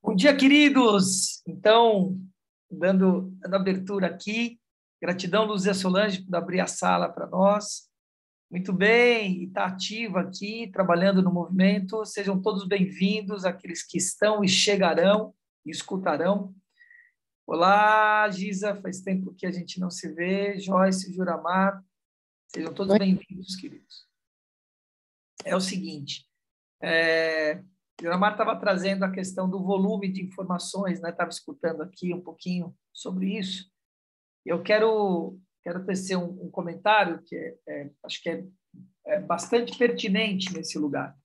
Bom dia, queridos! Então, dando abertura aqui, gratidão, Luzia Solange, por abrir a sala para nós. Muito bem, e está ativa aqui, trabalhando no movimento. Sejam todos bem-vindos, aqueles que estão e chegarão e escutarão. Olá, Giza, faz tempo que a gente não se vê. Joyce, Juramar, sejam todos Oi. bem-vindos, queridos. É o seguinte, Juramar estava trazendo a questão do volume de informações, né? Estava escutando aqui um pouquinho sobre isso. Eu quero tecer um comentário que acho que é bastante pertinente nesse lugar.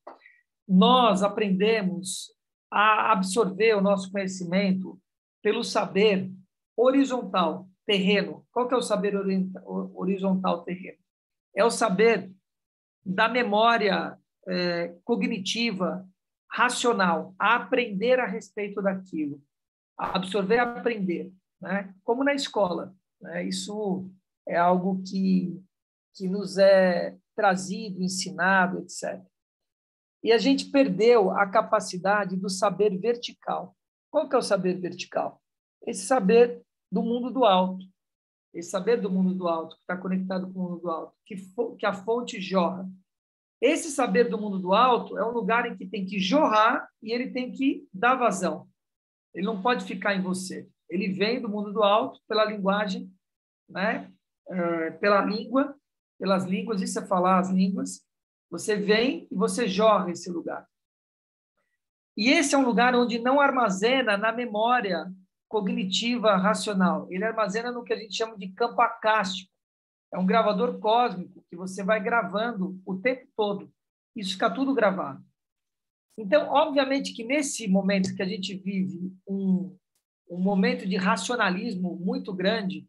Nós aprendemos a absorver o nosso conhecimento pelo saber horizontal, terreno. Qual que é o saber horizontal, terreno? É o saber da memória cognitiva, racional, a aprender a respeito daquilo, a absorver, a aprender, né? Como na escola, né? Isso é algo que nos é trazido, ensinado, etc. E a gente perdeu a capacidade do saber vertical. Qual que é o saber vertical? Esse saber do mundo do alto, esse saber do mundo do alto, que está conectado com o mundo do alto, que a fonte jorra. Esse saber do mundo do alto é um lugar em que tem que jorrar e ele tem que dar vazão. Ele não pode ficar em você. Ele vem do mundo do alto pela linguagem, né? Pela língua, pelas línguas, isso é falar as línguas. Você vem e você jorra esse lugar. E esse é um lugar onde não armazena na memória cognitiva racional. Ele armazena no que a gente chama de campo acástico. É um gravador cósmico que você vai gravando o tempo todo. Isso fica tudo gravado. Então, obviamente que nesse momento que a gente vive um momento de racionalismo muito grande,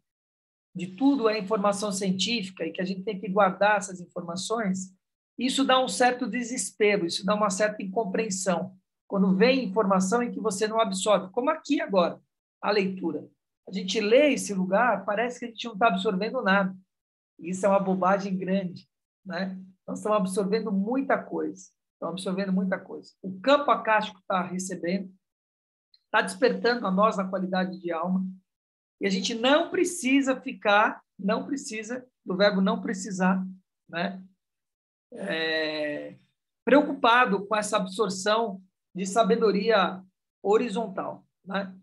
de tudo é informação científica e que a gente tem que guardar essas informações, isso dá um certo desespero, isso dá uma certa incompreensão. Quando vem informação em que você não absorve, como aqui agora, a leitura. A gente lê esse lugar, parece que a gente não está absorvendo nada. Isso é uma bobagem grande, né? Nós estamos absorvendo muita coisa. Estamos absorvendo muita coisa. O campo acástico está recebendo, está despertando a nós na qualidade de alma, e a gente não precisa ficar, não precisa, do verbo não precisar, né? Preocupado com essa absorção de sabedoria horizontal, né?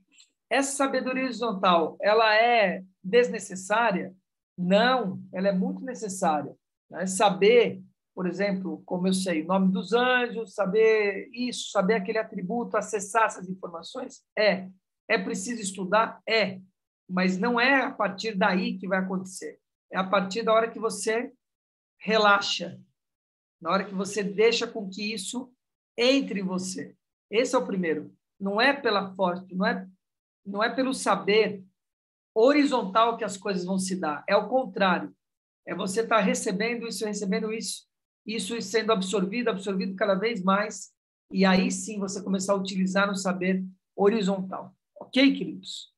Essa sabedoria horizontal, ela é desnecessária? Não, ela é muito necessária, né? Saber, por exemplo, como eu sei, o nome dos anjos, saber isso, saber aquele atributo, acessar essas informações, é preciso estudar? Mas não é a partir daí que vai acontecer. É a partir da hora que você relaxa, na hora que você deixa com que isso entre em você. Esse é o primeiro. Não é pela força, não é pelo saber horizontal que as coisas vão se dar. É o contrário. É você estar recebendo isso sendo absorvido cada vez mais, e aí sim você começar a utilizar no saber horizontal. Ok, queridos?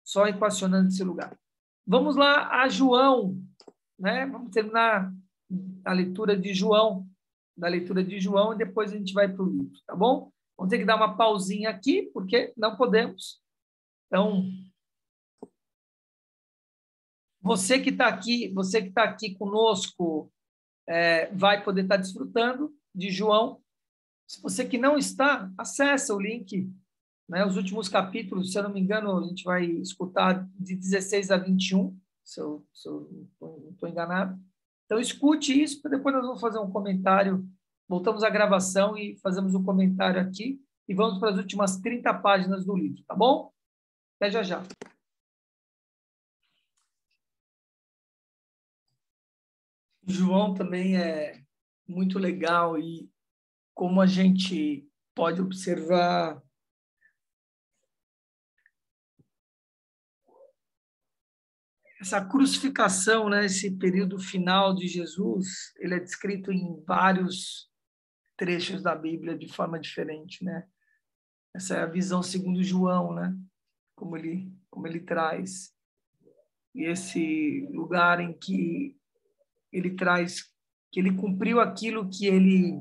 Só equacionando esse lugar. Vamos lá a João, né? Vamos terminar a leitura de João, da leitura de João, e depois a gente vai para o livro, tá bom? Vamos ter que dar uma pausinha aqui, porque não podemos. Então, você que está aqui conosco, vai poder estar desfrutando de João. Se você que não está, acessa o link, né? Os últimos capítulos, se eu não me engano, a gente vai escutar de 16 a 21, se eu não estou enganado. Então, escute isso, para depois nós vamos fazer um comentário. Voltamos à gravação e fazemos um comentário aqui e vamos para as últimas 30 páginas do livro, tá bom? Até já já. João também é muito legal e como a gente pode observar essa crucificação, né, esse período final de Jesus, ele é descrito em vários trechos da Bíblia de forma diferente, né? Essa é a visão segundo João, né? Como ele traz. E esse lugar em que ele traz que ele cumpriu aquilo que ele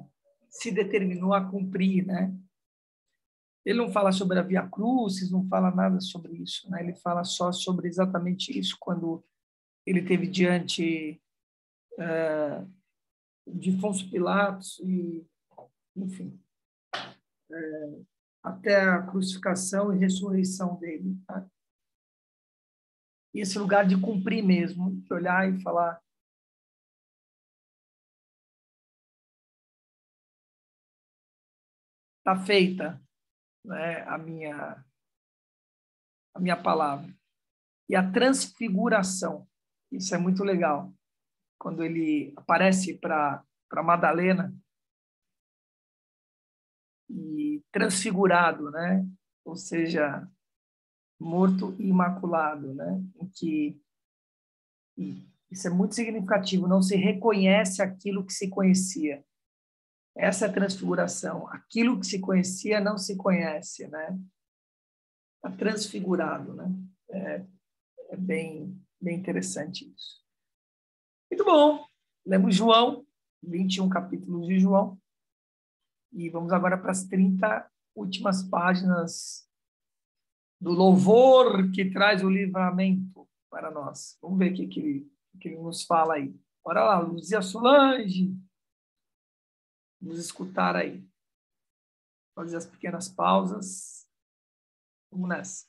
se determinou a cumprir, né? Ele não fala sobre a Via Crucis, não fala nada sobre isso, né? Ele fala só sobre exatamente isso, quando ele teve diante de Pôncio Pilatos, e, enfim, até a crucificação e ressurreição dele. Tá? E esse lugar de cumprir mesmo, de olhar e falar: está feita, né, a minha palavra. E a transfiguração, isso é muito legal. Quando ele aparece para Madalena e transfigurado, né? Ou seja, morto e imaculado, né? Em que isso é muito significativo, não se reconhece aquilo que se conhecia. Essa é a transfiguração. Aquilo que se conhecia não se conhece, né? Está transfigurado, né? É bem interessante isso. Muito bom. Lemos João, 21 capítulos de João. E vamos agora para as 30 últimas páginas do louvor que traz o livramento para nós. Vamos ver o que ele nos fala aí. Bora lá, Luzia Solange. Vamos escutar aí. Fazer as pequenas pausas. Vamos nessa.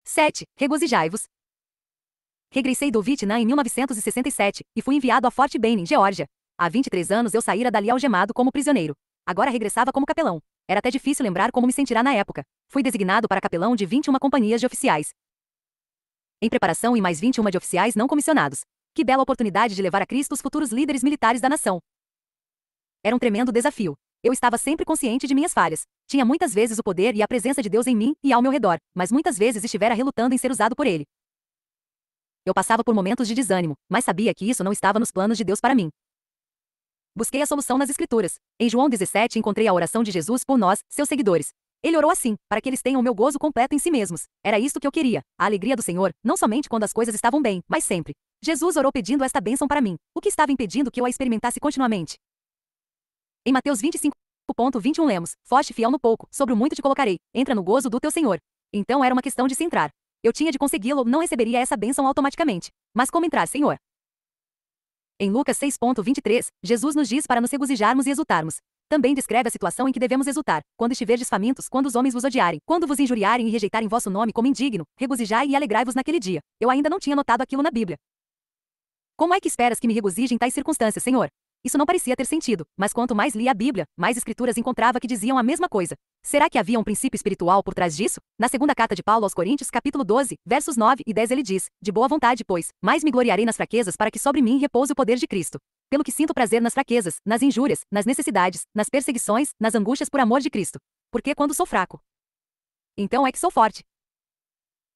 Sete. Regozijai-vos. Regressei do Vietnã em 1967 e fui enviado a Fort Benning, Geórgia. Há 23 anos eu saíra dali algemado como prisioneiro. Agora regressava como capelão. Era até difícil lembrar como me sentirá na época. Fui designado para capelão de 21 companhias de oficiais. Em preparação em mais 21 de oficiais não comissionados. Que bela oportunidade de levar a Cristo os futuros líderes militares da nação. Era um tremendo desafio. Eu estava sempre consciente de minhas falhas. Tinha muitas vezes o poder e a presença de Deus em mim e ao meu redor, mas muitas vezes estivera relutando em ser usado por Ele. Eu passava por momentos de desânimo, mas sabia que isso não estava nos planos de Deus para mim. Busquei a solução nas Escrituras. Em João 17 encontrei a oração de Jesus por nós, seus seguidores. Ele orou assim, para que eles tenham o meu gozo completo em si mesmos. Era isto que eu queria, a alegria do Senhor, não somente quando as coisas estavam bem, mas sempre. Jesus orou pedindo esta bênção para mim. O que estava impedindo que eu a experimentasse continuamente? Em Mateus 25:21 lemos: Foste fiel no pouco, sobre o muito te colocarei. Entra no gozo do teu Senhor. Então era uma questão de se entrar. Eu tinha de consegui-lo, não receberia essa bênção automaticamente. Mas como entrar, Senhor? Em Lucas 6:23, Jesus nos diz para nos regozijarmos e exultarmos. Também descreve a situação em que devemos exultar: quando estiverdes famintos, quando os homens vos odiarem, quando vos injuriarem e rejeitarem vosso nome como indigno, regozijai e alegrai-vos naquele dia. Eu ainda não tinha notado aquilo na Bíblia. Como é que esperas que me regozije em tais circunstâncias, Senhor? Isso não parecia ter sentido, mas quanto mais lia a Bíblia, mais escrituras encontrava que diziam a mesma coisa. Será que havia um princípio espiritual por trás disso? Na segunda carta de Paulo aos Coríntios, capítulo 12, versos 9 e 10 ele diz: De boa vontade, pois, mais me gloriarei nas fraquezas para que sobre mim repouse o poder de Cristo. Pelo que sinto prazer nas fraquezas, nas injúrias, nas necessidades, nas perseguições, nas angústias por amor de Cristo. Porque quando sou fraco, então é que sou forte.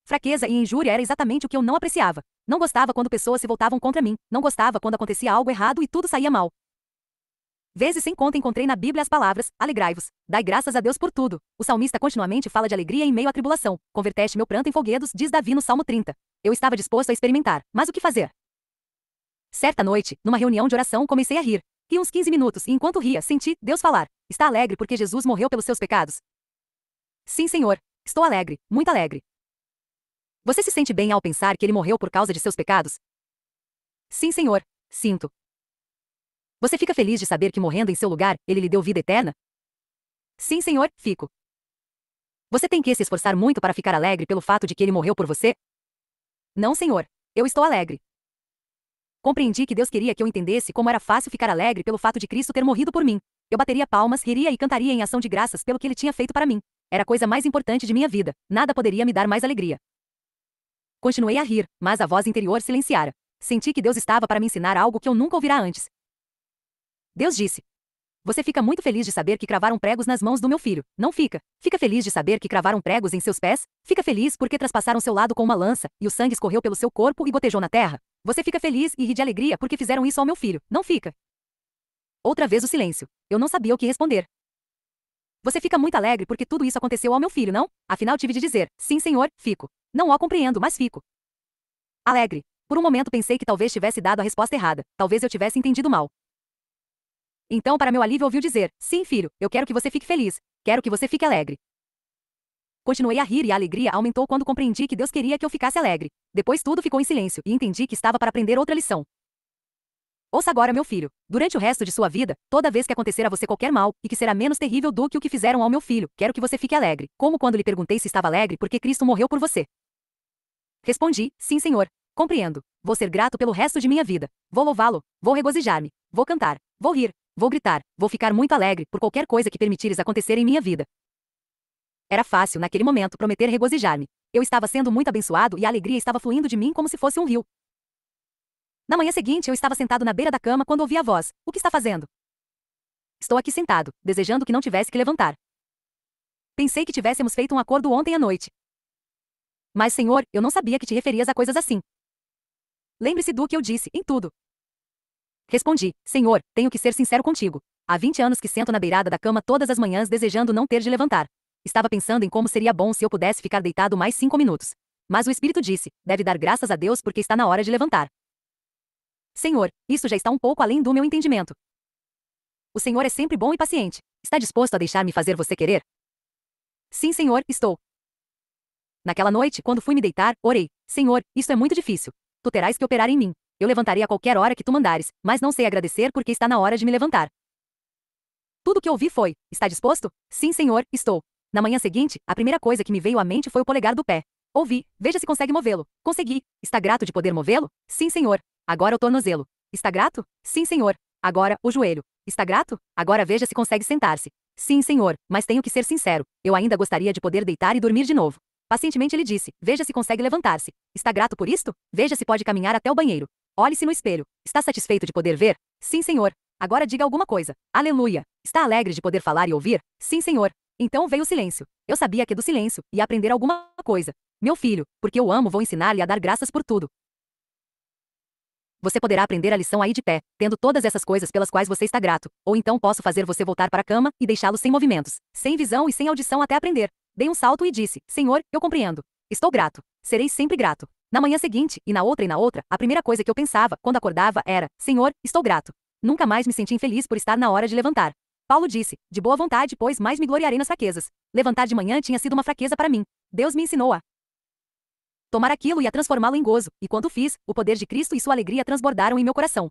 Fraqueza e injúria era exatamente o que eu não apreciava. Não gostava quando pessoas se voltavam contra mim. Não gostava quando acontecia algo errado e tudo saía mal. Vezes sem conta encontrei na Bíblia as palavras: alegrai-vos, dai graças a Deus por tudo. O salmista continuamente fala de alegria em meio à tribulação. Converteste meu pranto em folguedos, diz Davi no Salmo 30. Eu estava disposto a experimentar, mas o que fazer? Certa noite, numa reunião de oração, comecei a rir. Ri uns 15 minutos e enquanto ria, senti Deus falar: Está alegre porque Jesus morreu pelos seus pecados? Sim, Senhor. Estou alegre, muito alegre. Você se sente bem ao pensar que ele morreu por causa de seus pecados? Sim, Senhor. Sinto. Você fica feliz de saber que morrendo em seu lugar, ele lhe deu vida eterna? Sim, Senhor, fico. Você tem que se esforçar muito para ficar alegre pelo fato de que ele morreu por você? Não, Senhor. Eu estou alegre. Compreendi que Deus queria que eu entendesse como era fácil ficar alegre pelo fato de Cristo ter morrido por mim. Eu bateria palmas, riria e cantaria em ação de graças pelo que ele tinha feito para mim. Era a coisa mais importante de minha vida. Nada poderia me dar mais alegria. Continuei a rir, mas a voz interior silenciara. Senti que Deus estava para me ensinar algo que eu nunca ouvira antes. Deus disse: Você fica muito feliz de saber que cravaram pregos nas mãos do meu filho, não fica? Fica feliz de saber que cravaram pregos em seus pés? Fica feliz porque traspassaram seu lado com uma lança, e o sangue escorreu pelo seu corpo e gotejou na terra? Você fica feliz e ri de alegria porque fizeram isso ao meu filho, não fica? Outra vez o silêncio. Eu não sabia o que responder. Você fica muito alegre porque tudo isso aconteceu ao meu filho, não? Afinal tive de dizer, sim, senhor, fico. Não o compreendo, mas fico. Alegre. Por um momento pensei que talvez tivesse dado a resposta errada. Talvez eu tivesse entendido mal. Então, para meu alívio, ouviu dizer, sim, filho, eu quero que você fique feliz. Quero que você fique alegre. Continuei a rir e a alegria aumentou quando compreendi que Deus queria que eu ficasse alegre. Depois tudo ficou em silêncio e entendi que estava para aprender outra lição. Ouça agora, meu filho. Durante o resto de sua vida, toda vez que acontecer a você qualquer mal, e que será menos terrível do que o que fizeram ao meu filho, quero que você fique alegre, como quando lhe perguntei se estava alegre porque Cristo morreu por você. Respondi, sim, senhor. Compreendo. Vou ser grato pelo resto de minha vida. Vou louvá-lo. Vou regozijar-me. Vou cantar. Vou rir. Vou gritar. Vou ficar muito alegre por qualquer coisa que permitires acontecer em minha vida. Era fácil, naquele momento, prometer regozijar-me. Eu estava sendo muito abençoado e a alegria estava fluindo de mim como se fosse um rio. Na manhã seguinte, eu estava sentado na beira da cama quando ouvi a voz. O que está fazendo? Estou aqui sentado, desejando que não tivesse que levantar. Pensei que tivéssemos feito um acordo ontem à noite. Mas, senhor, eu não sabia que te referias a coisas assim. Lembre-se do que eu disse, em tudo. Respondi, senhor, tenho que ser sincero contigo. Há 20 anos que sento na beirada da cama todas as manhãs desejando não ter de levantar. Estava pensando em como seria bom se eu pudesse ficar deitado mais 5 minutos. Mas o Espírito disse, deve dar graças a Deus porque está na hora de levantar. Senhor, isso já está um pouco além do meu entendimento. O Senhor é sempre bom e paciente. Está disposto a deixar-me fazer você querer? Sim, Senhor, estou. Naquela noite, quando fui me deitar, orei. Senhor, isso é muito difícil. Tu terás que operar em mim. Eu levantaria a qualquer hora que tu mandares, mas não sei agradecer porque está na hora de me levantar. Tudo que ouvi foi, está disposto? Sim, Senhor, estou. Na manhã seguinte, a primeira coisa que me veio à mente foi o polegar do pé. Ouvi, veja se consegue movê-lo. Consegui. Está grato de poder movê-lo? Sim, Senhor. Agora o tornozelo. Está grato? Sim, senhor. Agora, o joelho. Está grato? Agora veja se consegue sentar-se. Sim, senhor, mas tenho que ser sincero. Eu ainda gostaria de poder deitar e dormir de novo. Pacientemente ele disse, veja se consegue levantar-se. Está grato por isto? Veja se pode caminhar até o banheiro. Olhe-se no espelho. Está satisfeito de poder ver? Sim, senhor. Agora diga alguma coisa. Aleluia. Está alegre de poder falar e ouvir? Sim, senhor. Então veio o silêncio. Eu sabia que do silêncio ia aprender alguma coisa. Meu filho, porque eu amo, vou ensinar-lhe a dar graças por tudo. Você poderá aprender a lição aí de pé, tendo todas essas coisas pelas quais você está grato, ou então posso fazer você voltar para a cama e deixá-lo sem movimentos, sem visão e sem audição até aprender. Dei um salto e disse, Senhor, eu compreendo. Estou grato. Serei sempre grato. Na manhã seguinte, e na outra, a primeira coisa que eu pensava, quando acordava, era, Senhor, estou grato. Nunca mais me senti infeliz por estar na hora de levantar. Paulo disse, de boa vontade, pois mais me gloriarei nas fraquezas. Levantar de manhã tinha sido uma fraqueza para mim. Deus me ensinou a tomar aquilo e a transformá-lo em gozo, e quando fiz, o poder de Cristo e sua alegria transbordaram em meu coração.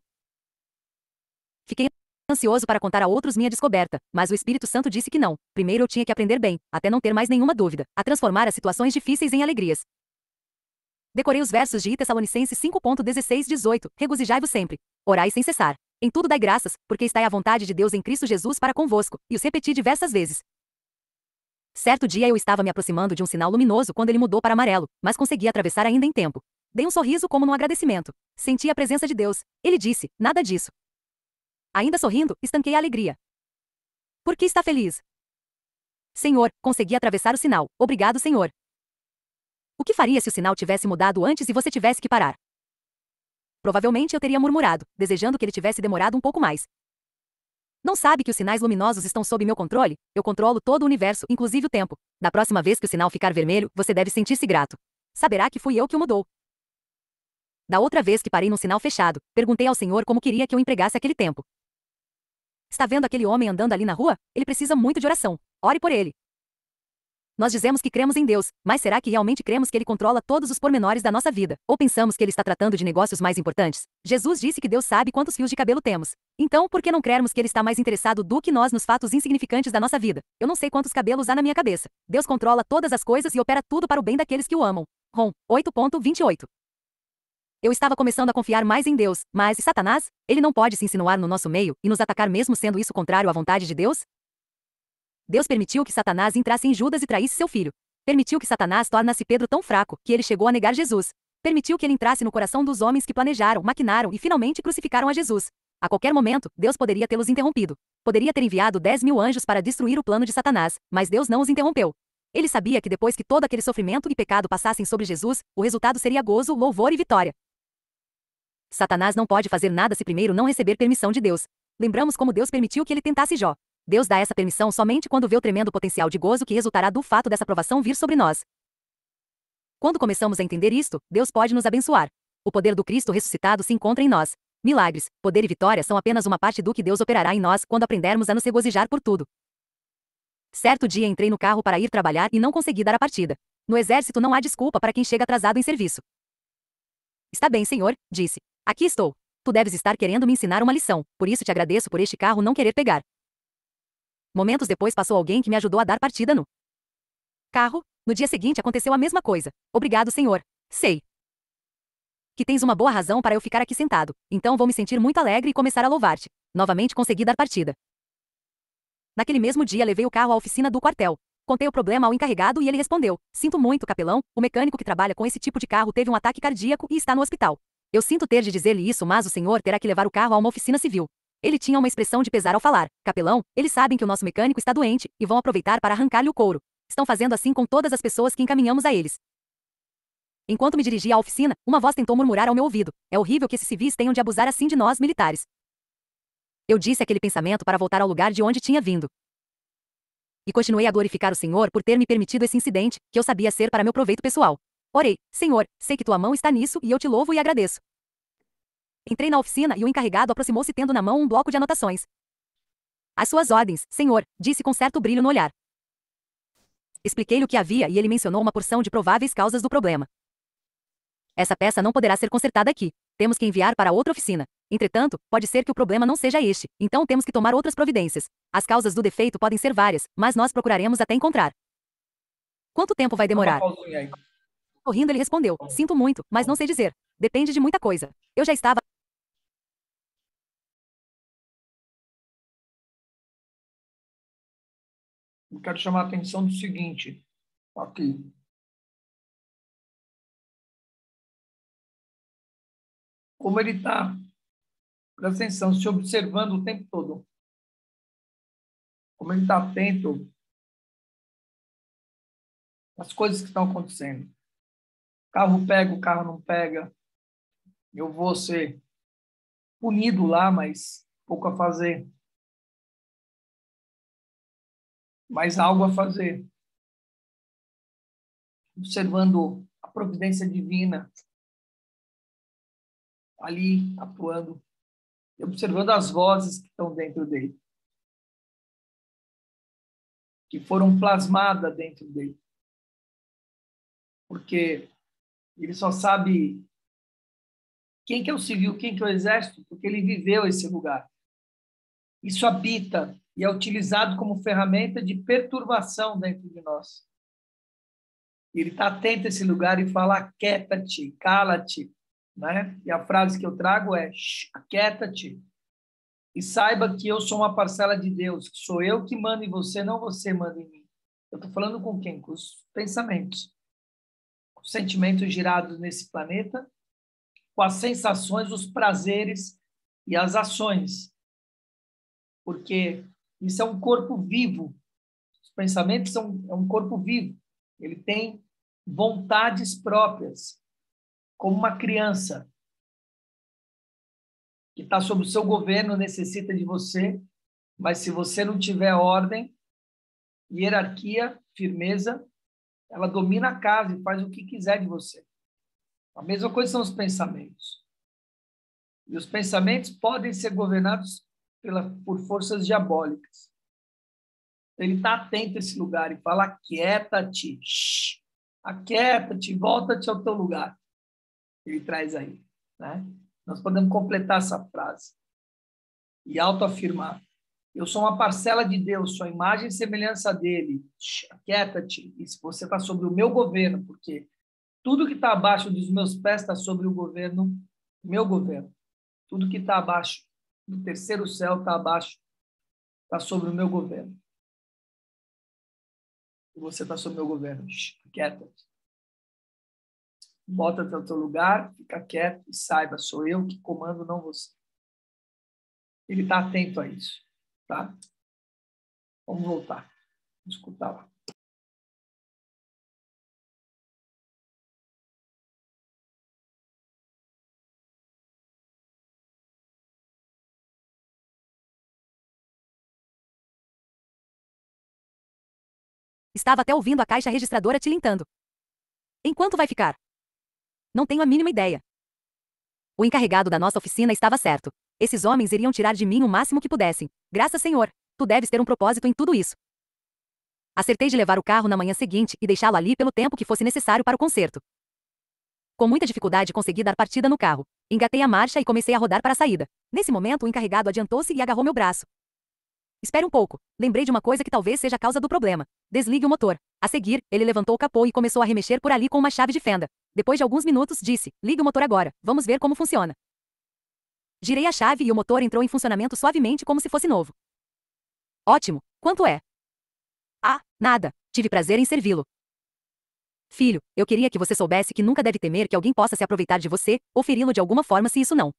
Fiquei ansioso para contar a outros minha descoberta, mas o Espírito Santo disse que não. Primeiro eu tinha que aprender bem, até não ter mais nenhuma dúvida, a transformar as situações difíceis em alegrias. Decorei os versos de Tessalonicenses 5:16-18, regozijai-vos sempre. Orai sem cessar. Em tudo dai graças, porque está à vontade de Deus em Cristo Jesus para convosco, e os repeti diversas vezes. Certo dia eu estava me aproximando de um sinal luminoso quando ele mudou para amarelo, mas consegui atravessar ainda em tempo. Dei um sorriso como num agradecimento. Senti a presença de Deus. Ele disse, nada disso. Ainda sorrindo, estanquei a alegria. Por que está feliz? Senhor, consegui atravessar o sinal. Obrigado, Senhor. O que faria se o sinal tivesse mudado antes e você tivesse que parar? Provavelmente eu teria murmurado, desejando que ele tivesse demorado um pouco mais. Não sabe que os sinais luminosos estão sob meu controle? Eu controlo todo o universo, inclusive o tempo. Da próxima vez que o sinal ficar vermelho, você deve sentir-se grato. Saberá que fui eu que o mudou. Da outra vez que parei num sinal fechado, perguntei ao Senhor como queria que eu empregasse aquele tempo. Está vendo aquele homem andando ali na rua? Ele precisa muito de oração. Ore por ele. Nós dizemos que cremos em Deus, mas será que realmente cremos que Ele controla todos os pormenores da nossa vida? Ou pensamos que Ele está tratando de negócios mais importantes? Jesus disse que Deus sabe quantos fios de cabelo temos. Então, por que não crermos que Ele está mais interessado do que nós nos fatos insignificantes da nossa vida? Eu não sei quantos cabelos há na minha cabeça. Deus controla todas as coisas e opera tudo para o bem daqueles que o amam. Rom 8:28. Eu estava começando a confiar mais em Deus, mas e Satanás? Ele não pode se insinuar no nosso meio e nos atacar mesmo sendo isso contrário à vontade de Deus? Deus permitiu que Satanás entrasse em Judas e traísse seu filho. Permitiu que Satanás tornasse Pedro tão fraco que ele chegou a negar Jesus. Permitiu que ele entrasse no coração dos homens que planejaram, maquinaram e finalmente crucificaram a Jesus. A qualquer momento, Deus poderia tê-los interrompido. Poderia ter enviado 10.000 anjos para destruir o plano de Satanás, mas Deus não os interrompeu. Ele sabia que depois que todo aquele sofrimento e pecado passassem sobre Jesus, o resultado seria gozo, louvor e vitória. Satanás não pode fazer nada se primeiro não receber permissão de Deus. Lembramos como Deus permitiu que ele tentasse Jó. Deus dá essa permissão somente quando vê o tremendo potencial de gozo que resultará do fato dessa provação vir sobre nós. Quando começamos a entender isto, Deus pode nos abençoar. O poder do Cristo ressuscitado se encontra em nós. Milagres, poder e vitória são apenas uma parte do que Deus operará em nós quando aprendermos a nos regozijar por tudo. Certo dia entrei no carro para ir trabalhar e não consegui dar a partida. No exército não há desculpa para quem chega atrasado em serviço. Está bem, senhor, disse. Aqui estou. Tu deves estar querendo me ensinar uma lição, por isso te agradeço por este carro não querer pegar. Momentos depois passou alguém que me ajudou a dar partida no carro. No dia seguinte aconteceu a mesma coisa. Obrigado, senhor. Sei que tens uma boa razão para eu ficar aqui sentado, então vou me sentir muito alegre e começar a louvar-te. Novamente consegui dar partida. Naquele mesmo dia levei o carro à oficina do quartel. Contei o problema ao encarregado e ele respondeu: Sinto muito, capelão, o mecânico que trabalha com esse tipo de carro teve um ataque cardíaco e está no hospital. Eu sinto ter de dizer-lhe isso, mas o senhor terá que levar o carro a uma oficina civil. Ele tinha uma expressão de pesar ao falar. Capelão, eles sabem que o nosso mecânico está doente e vão aproveitar para arrancar-lhe o couro. Estão fazendo assim com todas as pessoas que encaminhamos a eles. Enquanto me dirigia à oficina, uma voz tentou murmurar ao meu ouvido: É horrível que esses civis tenham de abusar assim de nós, militares. Eu disse aquele pensamento para voltar ao lugar de onde tinha vindo. E continuei a glorificar o Senhor por ter me permitido esse incidente, que eu sabia ser para meu proveito pessoal. Orei: Senhor, sei que tua mão está nisso e eu te louvo e agradeço. Entrei na oficina e o encarregado aproximou-se tendo na mão um bloco de anotações. Às suas ordens, senhor, disse com certo brilho no olhar. Expliquei-lhe o que havia e ele mencionou uma porção de prováveis causas do problema. Essa peça não poderá ser consertada aqui. Temos que enviar para outra oficina. Entretanto, pode ser que o problema não seja este, então temos que tomar outras providências. As causas do defeito podem ser várias, mas nós procuraremos até encontrar. Quanto tempo vai Dá uma demorar? pausinha aí. Sorrindo, ele respondeu: Sinto muito, mas não sei dizer. Depende de muita coisa. Eu já estava. Eu quero chamar a atenção do seguinte, aqui. Como ele está, presta atenção, se observando o tempo todo. Como ele está atento às coisas que estão acontecendo. O carro pega, o carro não pega. Eu vou ser punido lá, mas pouco a fazer. Mas algo a fazer. Observando a providência divina ali atuando. E observando as vozes que estão dentro dele. Que foram plasmadas dentro dele. Porque ele só sabe quem que é o civil, quem que é o exército, porque ele viveu esse lugar. Isso habita e é utilizado como ferramenta de perturbação dentro de nós. Ele está atento a esse lugar e fala: aquieta-te, cala-te. Né? E a frase que eu trago é: aquieta-te e saiba que eu sou uma parcela de Deus, que sou eu que mando em você, não você manda em mim. Eu estou falando com quem? Com os pensamentos. Com os sentimentos girados nesse planeta, com as sensações, os prazeres e as ações. Porque isso é um corpo vivo. Os pensamentos é um corpo vivo. Ele tem vontades próprias, como uma criança que está sob o seu governo, necessita de você, mas se você não tiver ordem, hierarquia, firmeza, ela domina a casa e faz o que quiser de você. A mesma coisa são os pensamentos. E os pensamentos podem ser governados por forças diabólicas. Ele está atento a esse lugar e fala: aquieta-te, aquieta-te, volta-te ao teu lugar. Ele traz aí. Né? Nós podemos completar essa frase e autoafirmar: eu sou uma parcela de Deus, sou a imagem e semelhança dele. Aquieta-te. E se você está sobre o meu governo, porque tudo que está abaixo dos meus pés está sobre o governo, meu governo. Tudo que está abaixo do terceiro céu está abaixo, está sobre o meu governo. E você está sob o meu governo. Quieta-te. Volta-te ao teu lugar, fica quieto e saiba, sou eu que comando, não você. Ele está atento a isso. Tá? Vamos voltar. Vamos escutar lá. Estava até ouvindo a caixa registradora tilintando. Em quanto vai ficar? Não tenho a mínima ideia. O encarregado da nossa oficina estava certo. Esses homens iriam tirar de mim o máximo que pudessem. Graças, Senhor. Tu deves ter um propósito em tudo isso. Acertei de levar o carro na manhã seguinte e deixá-lo ali pelo tempo que fosse necessário para o conserto. Com muita dificuldade consegui dar partida no carro. Engatei a marcha e comecei a rodar para a saída. Nesse momento o encarregado adiantou-se e agarrou meu braço. Espere um pouco. Lembrei de uma coisa que talvez seja a causa do problema. Desligue o motor. A seguir, ele levantou o capô e começou a remexer por ali com uma chave de fenda. Depois de alguns minutos, disse: ligue o motor agora. Vamos ver como funciona. Girei a chave e o motor entrou em funcionamento suavemente como se fosse novo. Ótimo. Quanto é? Ah, nada. Tive prazer em servi-lo. Filho, eu queria que você soubesse que nunca deve temer que alguém possa se aproveitar de você ou feri-lo de alguma forma se isso não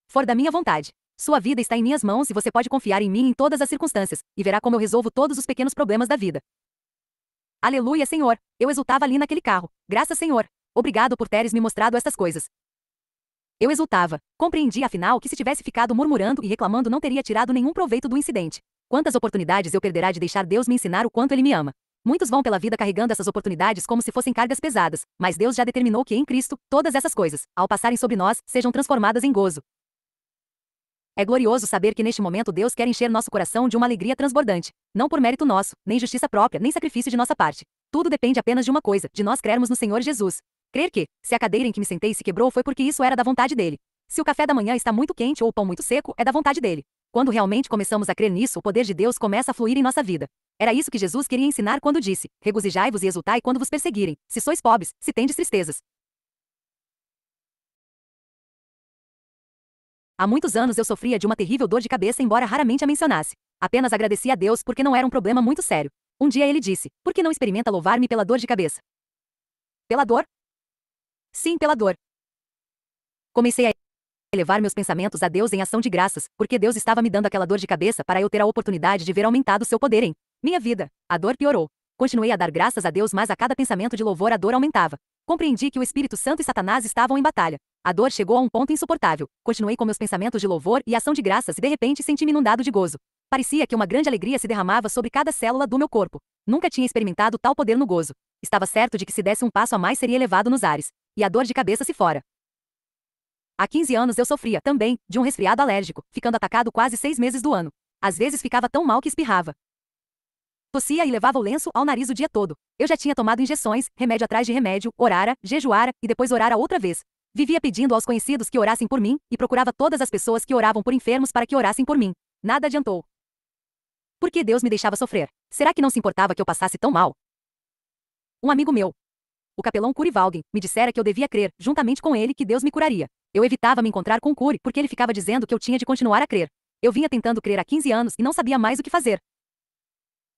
for da minha vontade. Sua vida está em minhas mãos e você pode confiar em mim em todas as circunstâncias, e verá como eu resolvo todos os pequenos problemas da vida. Aleluia, Senhor! Eu exultava ali naquele carro. Graças, Senhor! Obrigado por teres me mostrado estas coisas. Eu exultava. Compreendi, afinal, que se tivesse ficado murmurando e reclamando não teria tirado nenhum proveito do incidente. Quantas oportunidades eu perderá de deixar Deus me ensinar o quanto Ele me ama. Muitos vão pela vida carregando essas oportunidades como se fossem cargas pesadas, mas Deus já determinou que em Cristo, todas essas coisas, ao passarem sobre nós, sejam transformadas em gozo. É glorioso saber que neste momento Deus quer encher nosso coração de uma alegria transbordante. Não por mérito nosso, nem justiça própria, nem sacrifício de nossa parte. Tudo depende apenas de uma coisa, de nós crermos no Senhor Jesus. Crer que, se a cadeira em que me sentei se quebrou foi porque isso era da vontade dele. Se o café da manhã está muito quente ou o pão muito seco, é da vontade dele. Quando realmente começamos a crer nisso, o poder de Deus começa a fluir em nossa vida. Era isso que Jesus queria ensinar quando disse: regozijai-vos e exultai quando vos perseguirem, se sois pobres, se tendes tristezas. Há muitos anos eu sofria de uma terrível dor de cabeça, embora raramente a mencionasse. Apenas agradeci a Deus porque não era um problema muito sério. Um dia ele disse: por que não experimenta louvar-me pela dor de cabeça? Pela dor? Sim, pela dor. Comecei a elevar meus pensamentos a Deus em ação de graças, porque Deus estava me dando aquela dor de cabeça para eu ter a oportunidade de ver aumentado seu poder em minha vida. A dor piorou. Continuei a dar graças a Deus, mas a cada pensamento de louvor a dor aumentava. Compreendi que o Espírito Santo e Satanás estavam em batalha. A dor chegou a um ponto insuportável. Continuei com meus pensamentos de louvor e ação de graças e de repente senti-me inundado de gozo. Parecia que uma grande alegria se derramava sobre cada célula do meu corpo. Nunca tinha experimentado tal poder no gozo. Estava certo de que se desse um passo a mais seria elevado nos ares. E a dor de cabeça se fora. Há 15 anos eu sofria, também, de um resfriado alérgico, ficando atacado quase 6 meses do ano. Às vezes ficava tão mal que espirrava. Tossia e levava o lenço ao nariz o dia todo. Eu já tinha tomado injeções, remédio atrás de remédio, orara, jejuara, e depois orara outra vez. Vivia pedindo aos conhecidos que orassem por mim, e procurava todas as pessoas que oravam por enfermos para que orassem por mim. Nada adiantou. Por que Deus me deixava sofrer? Será que não se importava que eu passasse tão mal? Um amigo meu, o capelão Curi Valgen, me dissera que eu devia crer, juntamente com ele, que Deus me curaria. Eu evitava me encontrar com Curi, porque ele ficava dizendo que eu tinha de continuar a crer. Eu vinha tentando crer há 15 anos e não sabia mais o que fazer.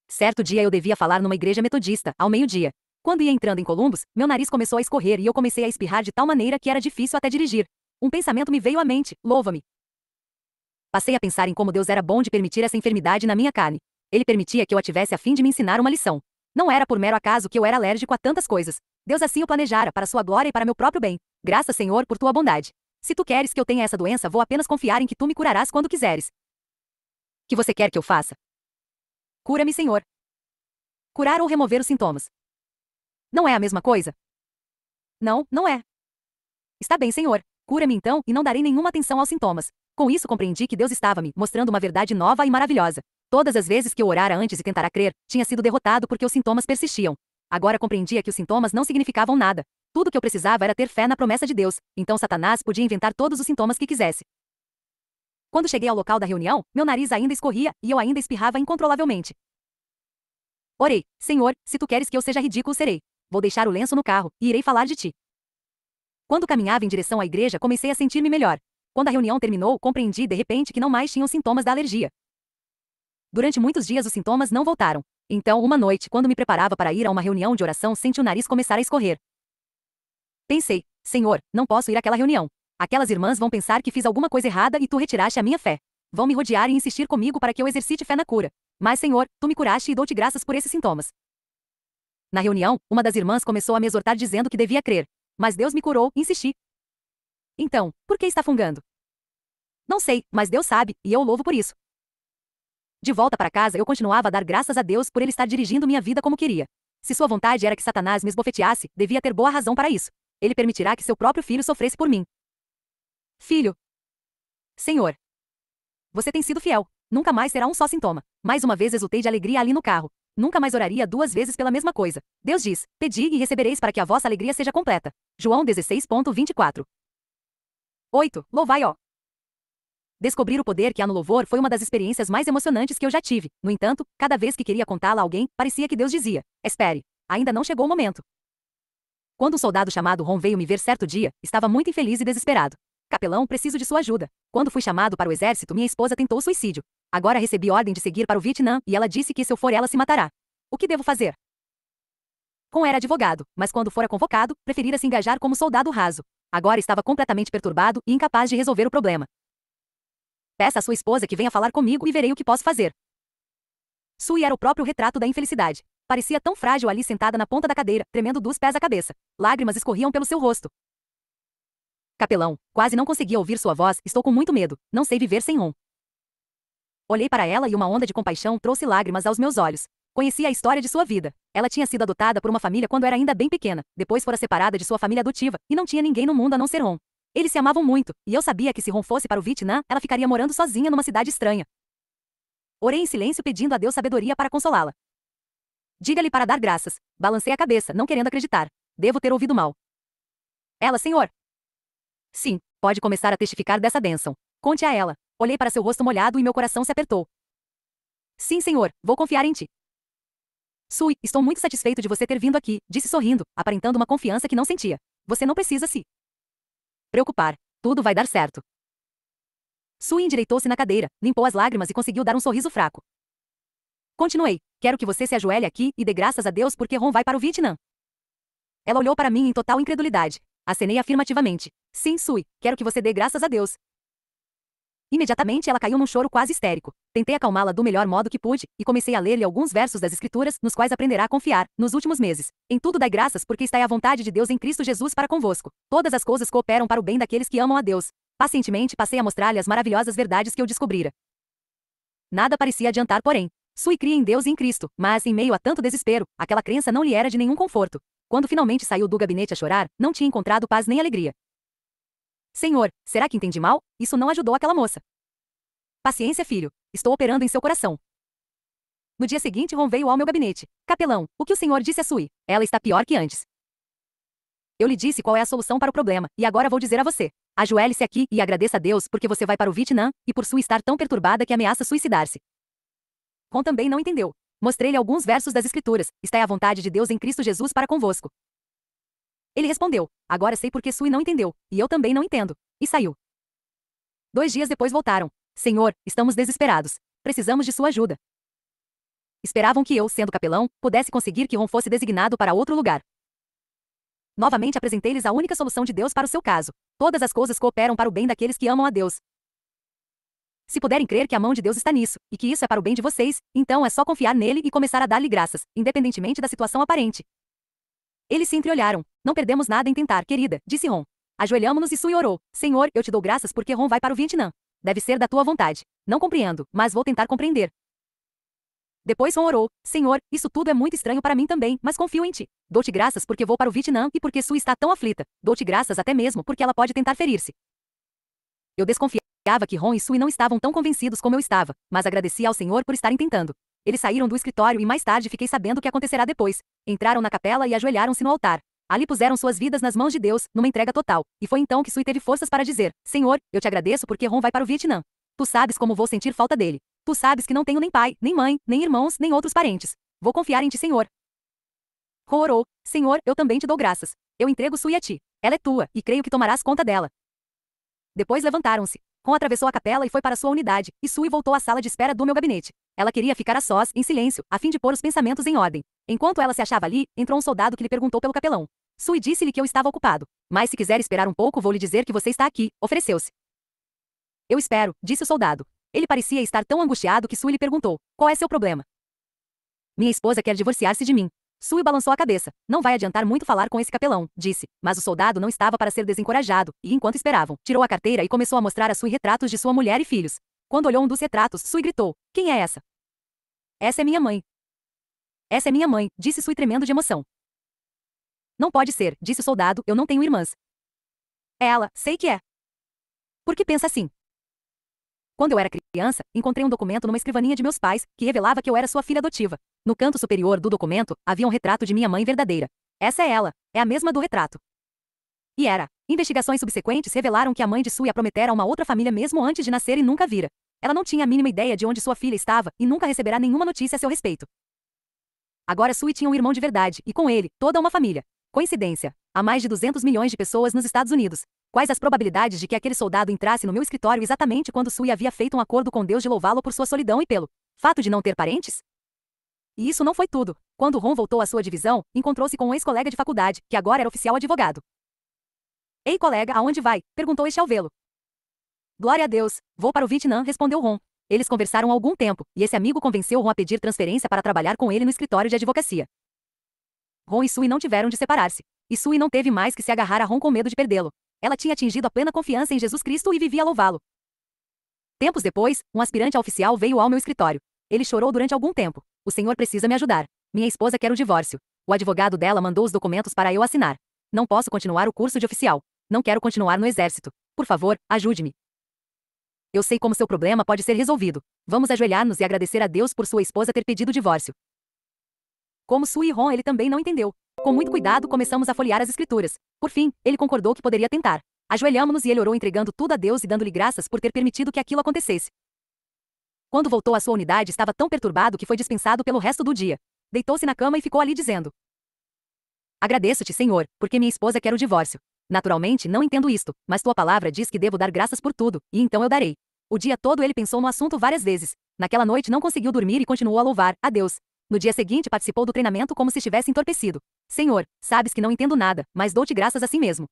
Certo dia eu devia falar numa igreja metodista, ao meio-dia. Quando ia entrando em Columbus, meu nariz começou a escorrer e eu comecei a espirrar de tal maneira que era difícil até dirigir. Um pensamento me veio à mente: louva-me. Passei a pensar em como Deus era bom de permitir essa enfermidade na minha carne. Ele permitia que eu a tivesse a fim de me ensinar uma lição. Não era por mero acaso que eu era alérgico a tantas coisas. Deus assim o planejara, para sua glória e para meu próprio bem. Graças, Senhor, por tua bondade. Se tu queres que eu tenha essa doença, vou apenas confiar em que tu me curarás quando quiseres. Que você quer que eu faça? Cura-me, Senhor. Curar ou remover os sintomas? Não é a mesma coisa? Não, não é. Está bem, Senhor. Cura-me então, e não darei nenhuma atenção aos sintomas. Com isso compreendi que Deus estava me mostrando uma verdade nova e maravilhosa. Todas as vezes que eu orara antes e tentara crer, tinha sido derrotado porque os sintomas persistiam. Agora compreendia que os sintomas não significavam nada. Tudo o que eu precisava era ter fé na promessa de Deus, então Satanás podia inventar todos os sintomas que quisesse. Quando cheguei ao local da reunião, meu nariz ainda escorria, e eu ainda espirrava incontrolavelmente. Orei: Senhor, se tu queres que eu seja ridículo, serei. Vou deixar o lenço no carro, e irei falar de ti. Quando caminhava em direção à igreja, comecei a sentir-me melhor. Quando a reunião terminou, compreendi de repente que não mais tinha os sintomas da alergia. Durante muitos dias os sintomas não voltaram. Então, uma noite, quando me preparava para ir a uma reunião de oração, senti o nariz começar a escorrer. Pensei: Senhor, não posso ir àquela reunião. Aquelas irmãs vão pensar que fiz alguma coisa errada e tu retiraste a minha fé. Vão me rodear e insistir comigo para que eu exercite fé na cura. Mas, Senhor, tu me curaste e dou-te graças por esses sintomas. Na reunião, uma das irmãs começou a me exortar dizendo que devia crer. Mas Deus me curou, insisti. Então, por que está fungando? Não sei, mas Deus sabe, e eu o louvo por isso. De volta para casa, eu continuava a dar graças a Deus por ele estar dirigindo minha vida como queria. Se sua vontade era que Satanás me esbofeteasse, devia ter boa razão para isso. Ele permitirá que seu próprio filho sofresse por mim. Filho. Senhor. Você tem sido fiel. Nunca mais será um só sintoma. Mais uma vez exultei de alegria ali no carro. Nunca mais oraria 2 vezes pela mesma coisa. Deus diz: pedi e recebereis para que a vossa alegria seja completa. João 16,24. 8. Louvai, ó. Descobrir o poder que há no louvor foi uma das experiências mais emocionantes que eu já tive. No entanto, cada vez que queria contá-la a alguém, parecia que Deus dizia: espere, ainda não chegou o momento. Quando um soldado chamado Ron veio me ver certo dia, estava muito infeliz e desesperado. Capelão, preciso de sua ajuda. Quando fui chamado para o exército, minha esposa tentou suicídio. Agora recebi ordem de seguir para o Vietnã, e ela disse que se eu for ela se matará. O que devo fazer? Ron era advogado, mas quando fora convocado, preferira se engajar como soldado raso. Agora estava completamente perturbado e incapaz de resolver o problema. Peça à sua esposa que venha falar comigo e verei o que posso fazer. Sui era o próprio retrato da infelicidade. Parecia tão frágil ali sentada na ponta da cadeira, tremendo dos pés à cabeça. Lágrimas escorriam pelo seu rosto. Capelão, quase não conseguia ouvir sua voz, estou com muito medo, não sei viver sem Ron. Olhei para ela e uma onda de compaixão trouxe lágrimas aos meus olhos. Conhecia a história de sua vida. Ela tinha sido adotada por uma família quando era ainda bem pequena, depois fora separada de sua família adotiva, e não tinha ninguém no mundo a não ser Ron. Eles se amavam muito, e eu sabia que se Ron fosse para o Vietnã, ela ficaria morando sozinha numa cidade estranha. Orei em silêncio pedindo a Deus sabedoria para consolá-la. Diga-lhe para dar graças. Balancei a cabeça, não querendo acreditar. Devo ter ouvido mal. Ela, senhor. Sim, pode começar a testificar dessa bênção. Conte a ela. Olhei para seu rosto molhado e meu coração se apertou. Sim, senhor, vou confiar em ti. Sui, estou muito satisfeito de você ter vindo aqui, disse sorrindo, aparentando uma confiança que não sentia. Você não precisa se preocupar. Tudo vai dar certo. Sui endireitou-se na cadeira, limpou as lágrimas e conseguiu dar um sorriso fraco. Continuei. Quero que você se ajoelhe aqui e dê graças a Deus porque Ron vai para o Vietnã. Ela olhou para mim em total incredulidade. Acenei afirmativamente. Sim, Sui, quero que você dê graças a Deus. Imediatamente ela caiu num choro quase histérico. Tentei acalmá-la do melhor modo que pude, e comecei a ler-lhe alguns versos das Escrituras, nos quais aprenderá a confiar, nos últimos meses. Em tudo dai graças porque está à vontade de Deus em Cristo Jesus para convosco. Todas as coisas cooperam para o bem daqueles que amam a Deus. Pacientemente passei a mostrar-lhe as maravilhosas verdades que eu descobrira. Nada parecia adiantar, porém. Sui cria em Deus e em Cristo, mas, em meio a tanto desespero, aquela crença não lhe era de nenhum conforto. Quando finalmente saiu do gabinete a chorar, não tinha encontrado paz nem alegria. Senhor, será que entendi mal? Isso não ajudou aquela moça. Paciência, filho. Estou operando em seu coração. No dia seguinte, Ron veio ao meu gabinete. Capelão, o que o senhor disse a Sui? Ela está pior que antes. Eu lhe disse qual é a solução para o problema, e agora vou dizer a você. Ajoelhe-se aqui e agradeça a Deus porque você vai para o Vietnã, e por Sui estar tão perturbada que ameaça suicidar-se. Ron também não entendeu. Mostrei-lhe alguns versos das Escrituras. Está à vontade de Deus em Cristo Jesus para convosco. Ele respondeu. Agora sei porque Sui não entendeu, e eu também não entendo. E saiu. 2 dias depois voltaram. Senhor, estamos desesperados. Precisamos de sua ajuda. Esperavam que eu, sendo capelão, pudesse conseguir que Ron fosse designado para outro lugar. Novamente apresentei-lhes a única solução de Deus para o seu caso. Todas as coisas cooperam para o bem daqueles que amam a Deus. Se puderem crer que a mão de Deus está nisso, e que isso é para o bem de vocês, então é só confiar nele e começar a dar-lhe graças, independentemente da situação aparente. Eles se entreolharam. Não perdemos nada em tentar, querida, disse Ron. Ajoelhamo-nos e Sui orou. Senhor, eu te dou graças porque Ron vai para o Vietnã. Deve ser da tua vontade. Não compreendo, mas vou tentar compreender. Depois Ron orou. Senhor, isso tudo é muito estranho para mim também, mas confio em ti. Dou-te graças porque vou para o Vietnã e porque Sui está tão aflita. Dou-te graças até mesmo porque ela pode tentar ferir-se. Eu desconfiava que Ron e Sui não estavam tão convencidos como eu estava, mas agradeci ao Senhor por estarem tentando. Eles saíram do escritório e mais tarde fiquei sabendo o que acontecerá depois. Entraram na capela e ajoelharam-se no altar. Ali puseram suas vidas nas mãos de Deus, numa entrega total, e foi então que Sui teve forças para dizer: Senhor, eu te agradeço porque Ron vai para o Vietnã. Tu sabes como vou sentir falta dele. Tu sabes que não tenho nem pai, nem mãe, nem irmãos, nem outros parentes. Vou confiar em ti, Senhor. Ron orou. Senhor, eu também te dou graças. Eu entrego Sui a ti. Ela é tua, e creio que tomarás conta dela. Depois levantaram-se. Ron atravessou a capela e foi para sua unidade, e Sui voltou à sala de espera do meu gabinete. Ela queria ficar a sós, em silêncio, a fim de pôr os pensamentos em ordem. Enquanto ela se achava ali, entrou um soldado que lhe perguntou pelo capelão. Sui disse-lhe que eu estava ocupado. Mas se quiser esperar um pouco, vou lhe dizer que você está aqui, ofereceu-se. Eu espero, disse o soldado. Ele parecia estar tão angustiado que Sui lhe perguntou: qual é seu problema? Minha esposa quer divorciar-se de mim. Sui balançou a cabeça. Não vai adiantar muito falar com esse capelão, disse. Mas o soldado não estava para ser desencorajado, e enquanto esperavam, tirou a carteira e começou a mostrar a Sui retratos de sua mulher e filhos. Quando olhou um dos retratos, Sui gritou: quem é essa? Essa é minha mãe. Essa é minha mãe, disse Sui tremendo de emoção. Não pode ser, disse o soldado, eu não tenho irmãs. É ela, sei que é. Por que pensa assim? Quando eu era criança, encontrei um documento numa escrivaninha de meus pais, que revelava que eu era sua filha adotiva. No canto superior do documento, havia um retrato de minha mãe verdadeira. Essa é ela, é a mesma do retrato. E era. Investigações subsequentes revelaram que a mãe de Sui a prometera a uma outra família mesmo antes de nascer e nunca vira. Ela não tinha a mínima ideia de onde sua filha estava e nunca receberá nenhuma notícia a seu respeito. Agora Sui tinha um irmão de verdade, e com ele, toda uma família. Coincidência. Há mais de 200 milhões de pessoas nos Estados Unidos. Quais as probabilidades de que aquele soldado entrasse no meu escritório exatamente quando Sui havia feito um acordo com Deus de louvá-lo por sua solidão e pelo fato de não ter parentes? E isso não foi tudo. Quando Ron voltou à sua divisão, encontrou-se com um ex-colega de faculdade, que agora era oficial advogado. Ei, colega, aonde vai? Perguntou este ao vê-lo. Glória a Deus, vou para o Vietnã, respondeu Ron. Eles conversaram há algum tempo, e esse amigo convenceu Ron a pedir transferência para trabalhar com ele no escritório de advocacia. Ron e Sui não tiveram de separar-se. E Sui não teve mais que se agarrar a Ron com medo de perdê-lo. Ela tinha atingido a plena confiança em Jesus Cristo e vivia a louvá-lo. Tempos depois, um aspirante a oficial veio ao meu escritório. Ele chorou durante algum tempo. O senhor precisa me ajudar. Minha esposa quer o divórcio. O advogado dela mandou os documentos para eu assinar. Não posso continuar o curso de oficial. Não quero continuar no exército. Por favor, ajude-me. Eu sei como seu problema pode ser resolvido. Vamos ajoelhar-nos e agradecer a Deus por sua esposa ter pedido o divórcio. Como Sui e Ron, ele também não entendeu. Com muito cuidado, começamos a folhear as escrituras. Por fim, ele concordou que poderia tentar. Ajoelhamos-nos e ele orou entregando tudo a Deus e dando-lhe graças por ter permitido que aquilo acontecesse. Quando voltou à sua unidade, estava tão perturbado que foi dispensado pelo resto do dia. Deitou-se na cama e ficou ali dizendo: agradeço-te, Senhor, porque minha esposa quer o divórcio. Naturalmente, não entendo isto, mas tua palavra diz que devo dar graças por tudo, e então eu darei. O dia todo ele pensou no assunto várias vezes. Naquela noite não conseguiu dormir e continuou a louvar a Deus. No dia seguinte participou do treinamento como se estivesse entorpecido. Senhor, sabes que não entendo nada, mas dou-te graças assim mesmo.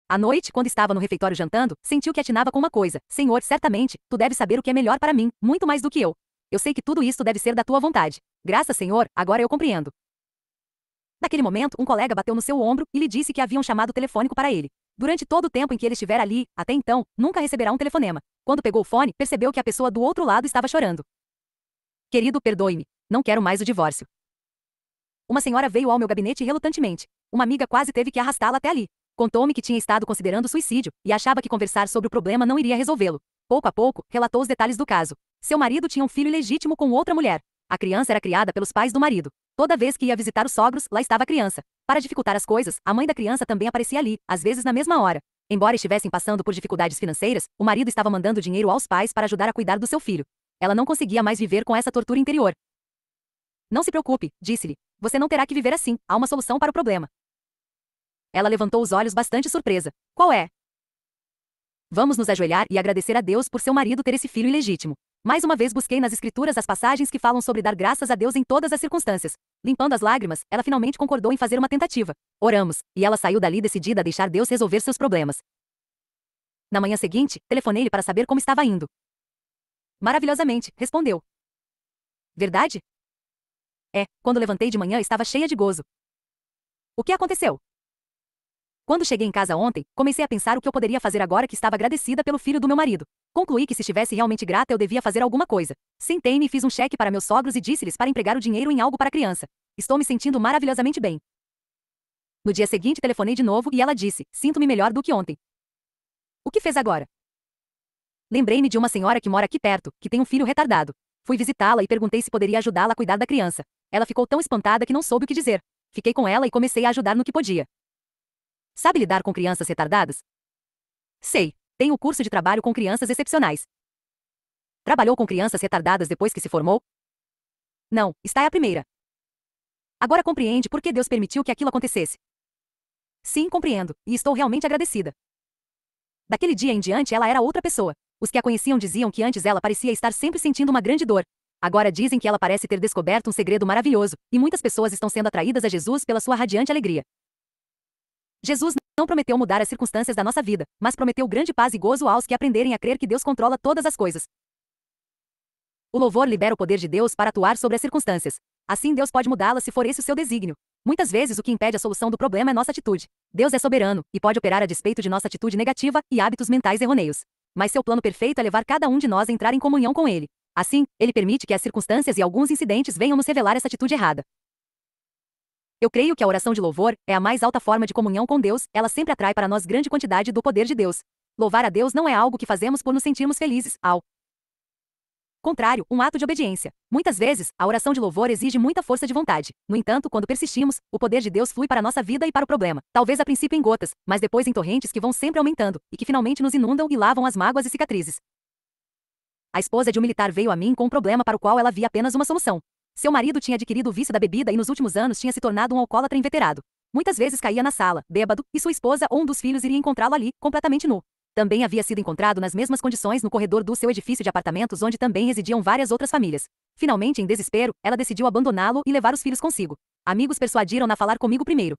À noite, quando estava no refeitório jantando, sentiu que atinava com uma coisa. Senhor, certamente, tu deves saber o que é melhor para mim, muito mais do que eu. Eu sei que tudo isto deve ser da tua vontade. Graças, Senhor, agora eu compreendo. Naquele momento, um colega bateu no seu ombro e lhe disse que havia um chamado telefônico para ele. Durante todo o tempo em que ele estiver ali, até então, nunca receberá um telefonema. Quando pegou o fone, percebeu que a pessoa do outro lado estava chorando. Querido, perdoe-me. Não quero mais o divórcio. Uma senhora veio ao meu gabinete relutantemente. Uma amiga quase teve que arrastá-la até ali. Contou-me que tinha estado considerando suicídio e achava que conversar sobre o problema não iria resolvê-lo. Pouco a pouco, relatou os detalhes do caso. Seu marido tinha um filho ilegítimo com outra mulher. A criança era criada pelos pais do marido. Toda vez que ia visitar os sogros, lá estava a criança. Para dificultar as coisas, a mãe da criança também aparecia ali, às vezes na mesma hora. Embora estivessem passando por dificuldades financeiras, o marido estava mandando dinheiro aos pais para ajudar a cuidar do seu filho. Ela não conseguia mais viver com essa tortura interior. Não se preocupe, disse-lhe. Você não terá que viver assim, há uma solução para o problema. Ela levantou os olhos bastante surpresa. Qual é? Vamos nos ajoelhar e agradecer a Deus por seu marido ter esse filho ilegítimo. Mais uma vez busquei nas escrituras as passagens que falam sobre dar graças a Deus em todas as circunstâncias. Limpando as lágrimas, ela finalmente concordou em fazer uma tentativa. Oramos, e ela saiu dali decidida a deixar Deus resolver seus problemas. Na manhã seguinte, telefonei-lhe para saber como estava indo. Maravilhosamente, respondeu. Verdade? É, quando levantei de manhã estava cheia de gozo. O que aconteceu? Quando cheguei em casa ontem, comecei a pensar o que eu poderia fazer agora que estava agradecida pelo filho do meu marido. Concluí que se estivesse realmente grata eu devia fazer alguma coisa. Sentei-me e fiz um cheque para meus sogros e disse-lhes para empregar o dinheiro em algo para a criança. Estou me sentindo maravilhosamente bem. No dia seguinte telefonei de novo e ela disse, sinto-me melhor do que ontem. O que fez agora? Lembrei-me de uma senhora que mora aqui perto, que tem um filho retardado. Fui visitá-la e perguntei se poderia ajudá-la a cuidar da criança. Ela ficou tão espantada que não soube o que dizer. Fiquei com ela e comecei a ajudar no que podia. Sabe lidar com crianças retardadas? Sei. Tem o curso de trabalho com crianças excepcionais. Trabalhou com crianças retardadas depois que se formou? Não, esta é a primeira. Agora compreende por que Deus permitiu que aquilo acontecesse? Sim, compreendo, e estou realmente agradecida. Daquele dia em diante ela era outra pessoa. Os que a conheciam diziam que antes ela parecia estar sempre sentindo uma grande dor. Agora dizem que ela parece ter descoberto um segredo maravilhoso, e muitas pessoas estão sendo atraídas a Jesus pela sua radiante alegria. Jesus não prometeu mudar as circunstâncias da nossa vida, mas prometeu grande paz e gozo aos que aprenderem a crer que Deus controla todas as coisas. O louvor libera o poder de Deus para atuar sobre as circunstâncias. Assim Deus pode mudá-las se for esse o seu desígnio. Muitas vezes o que impede a solução do problema é nossa atitude. Deus é soberano e pode operar a despeito de nossa atitude negativa e hábitos mentais errôneos. Mas seu plano perfeito é levar cada um de nós a entrar em comunhão com Ele. Assim, Ele permite que as circunstâncias e alguns incidentes venham nos revelar essa atitude errada. Eu creio que a oração de louvor é a mais alta forma de comunhão com Deus, ela sempre atrai para nós grande quantidade do poder de Deus. Louvar a Deus não é algo que fazemos por nos sentirmos felizes, ao contrário, um ato de obediência. Muitas vezes, a oração de louvor exige muita força de vontade. No entanto, quando persistimos, o poder de Deus flui para a nossa vida e para o problema. Talvez a princípio em gotas, mas depois em torrentes que vão sempre aumentando, e que finalmente nos inundam e lavam as mágoas e cicatrizes. A esposa de um militar veio a mim com um problema para o qual ela via apenas uma solução. Seu marido tinha adquirido o vício da bebida e nos últimos anos tinha se tornado um alcoólatra inveterado. Muitas vezes caía na sala, bêbado, e sua esposa ou um dos filhos iria encontrá-lo ali, completamente nu. Também havia sido encontrado nas mesmas condições no corredor do seu edifício de apartamentos onde também residiam várias outras famílias. Finalmente, em desespero, ela decidiu abandoná-lo e levar os filhos consigo. Amigos persuadiram-na a falar comigo primeiro.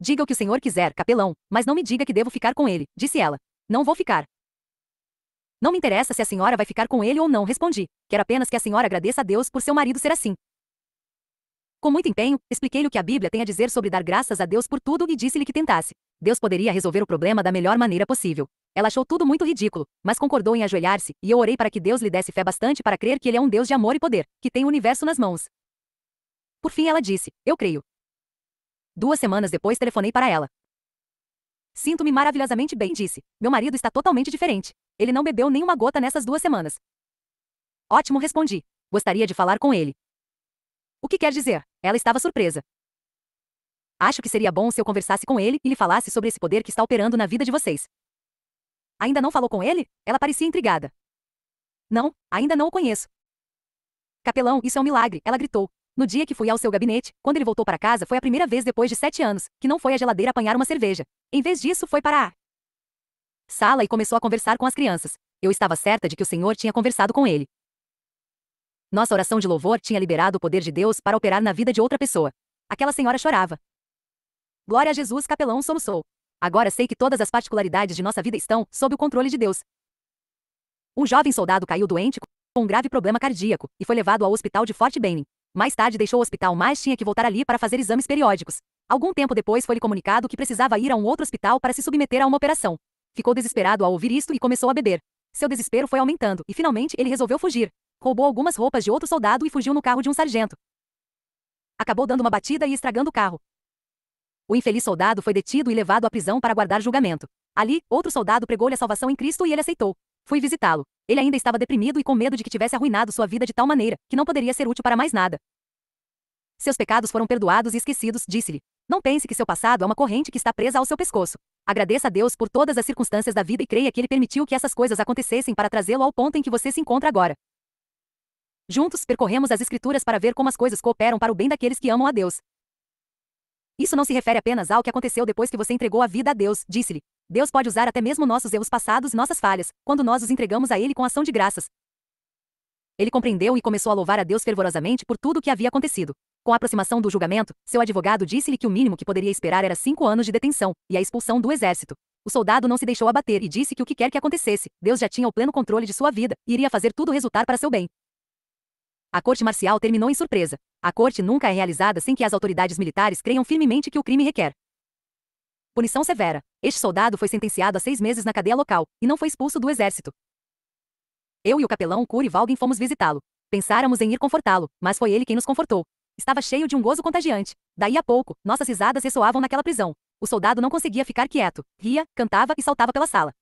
Diga o que o senhor quiser, capelão, mas não me diga que devo ficar com ele, disse ela. Não vou ficar. Não me interessa se a senhora vai ficar com ele ou não, respondi. Quero apenas que a senhora agradeça a Deus por seu marido ser assim. Com muito empenho, expliquei-lhe o que a Bíblia tem a dizer sobre dar graças a Deus por tudo e disse-lhe que tentasse. Deus poderia resolver o problema da melhor maneira possível. Ela achou tudo muito ridículo, mas concordou em ajoelhar-se, e eu orei para que Deus lhe desse fé bastante para crer que Ele é um Deus de amor e poder, que tem o universo nas mãos. Por fim ela disse, eu creio. 2 semanas depois telefonei para ela. Sinto-me maravilhosamente bem, disse. Meu marido está totalmente diferente. Ele não bebeu nenhuma gota nessas 2 semanas. Ótimo, respondi. Gostaria de falar com ele. O que quer dizer? Ela estava surpresa. Acho que seria bom se eu conversasse com ele e lhe falasse sobre esse poder que está operando na vida de vocês. Ainda não falou com ele? Ela parecia intrigada. Não, ainda não o conheço. Capelão, isso é um milagre, ela gritou. No dia que fui ao seu gabinete, quando ele voltou para casa, foi a primeira vez depois de 7 anos, que não foi à geladeira apanhar uma cerveja. Em vez disso, foi para a sala e começou a conversar com as crianças. Eu estava certa de que o Senhor tinha conversado com ele. Nossa oração de louvor tinha liberado o poder de Deus para operar na vida de outra pessoa. Aquela senhora chorava. Glória a Jesus, capelão soluçou. Agora sei que todas as particularidades de nossa vida estão sob o controle de Deus. Um jovem soldado caiu doente com um grave problema cardíaco e foi levado ao hospital de Fort Benning. Mais tarde deixou o hospital, mas tinha que voltar ali para fazer exames periódicos. Algum tempo depois foi-lhe comunicado que precisava ir a um outro hospital para se submeter a uma operação. Ficou desesperado ao ouvir isto e começou a beber. Seu desespero foi aumentando e finalmente ele resolveu fugir. Roubou algumas roupas de outro soldado e fugiu no carro de um sargento. Acabou dando uma batida e estragando o carro. O infeliz soldado foi detido e levado à prisão para aguardar julgamento. Ali, outro soldado pregou-lhe a salvação em Cristo e ele aceitou. Fui visitá-lo. Ele ainda estava deprimido e com medo de que tivesse arruinado sua vida de tal maneira que não poderia ser útil para mais nada. Seus pecados foram perdoados e esquecidos, disse-lhe. Não pense que seu passado é uma corrente que está presa ao seu pescoço. Agradeça a Deus por todas as circunstâncias da vida e creia que Ele permitiu que essas coisas acontecessem para trazê-lo ao ponto em que você se encontra agora. Juntos, percorremos as Escrituras para ver como as coisas cooperam para o bem daqueles que amam a Deus. Isso não se refere apenas ao que aconteceu depois que você entregou a vida a Deus, disse-lhe. Deus pode usar até mesmo nossos erros passados e nossas falhas, quando nós os entregamos a Ele com ação de graças. Ele compreendeu e começou a louvar a Deus fervorosamente por tudo o que havia acontecido. Com a aproximação do julgamento, seu advogado disse-lhe que o mínimo que poderia esperar era 5 anos de detenção e a expulsão do exército. O soldado não se deixou abater e disse que o que quer que acontecesse, Deus já tinha o pleno controle de sua vida e iria fazer tudo resultar para seu bem. A corte marcial terminou em surpresa. A corte nunca é realizada sem que as autoridades militares creiam firmemente que o crime requer punição severa. Este soldado foi sentenciado a 6 meses na cadeia local e não foi expulso do exército. Eu e o capelão Curry Vaughan fomos visitá-lo. Pensáramos em ir confortá-lo, mas foi ele quem nos confortou. Estava cheio de um gozo contagiante. Daí a pouco, nossas risadas ressoavam naquela prisão. O soldado não conseguia ficar quieto. Ria, cantava e saltava pela sala.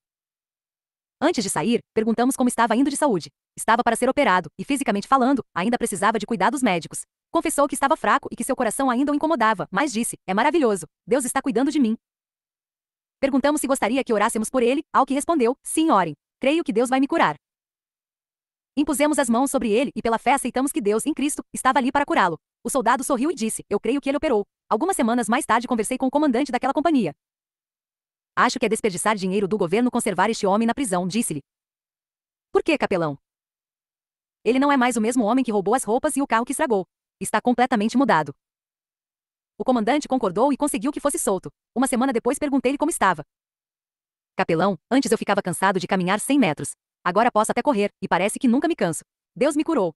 Antes de sair, perguntamos como estava indo de saúde. Estava para ser operado, e fisicamente falando, ainda precisava de cuidados médicos. Confessou que estava fraco e que seu coração ainda o incomodava, mas disse, é maravilhoso, Deus está cuidando de mim. Perguntamos se gostaria que orássemos por ele, ao que respondeu, sim, orem. Creio que Deus vai me curar. Impusemos as mãos sobre ele e pela fé aceitamos que Deus, em Cristo, estava ali para curá-lo. O soldado sorriu e disse, eu creio que ele operou. Algumas semanas mais tarde conversei com o comandante daquela companhia. Acho que é desperdiçar dinheiro do governo conservar este homem na prisão, disse-lhe. Por que, capelão? Ele não é mais o mesmo homem que roubou as roupas e o carro que estragou. Está completamente mudado. O comandante concordou e conseguiu que fosse solto. Uma semana depois perguntei-lhe como estava. Capelão, antes eu ficava cansado de caminhar 100 metros. Agora posso até correr, e parece que nunca me canso. Deus me curou.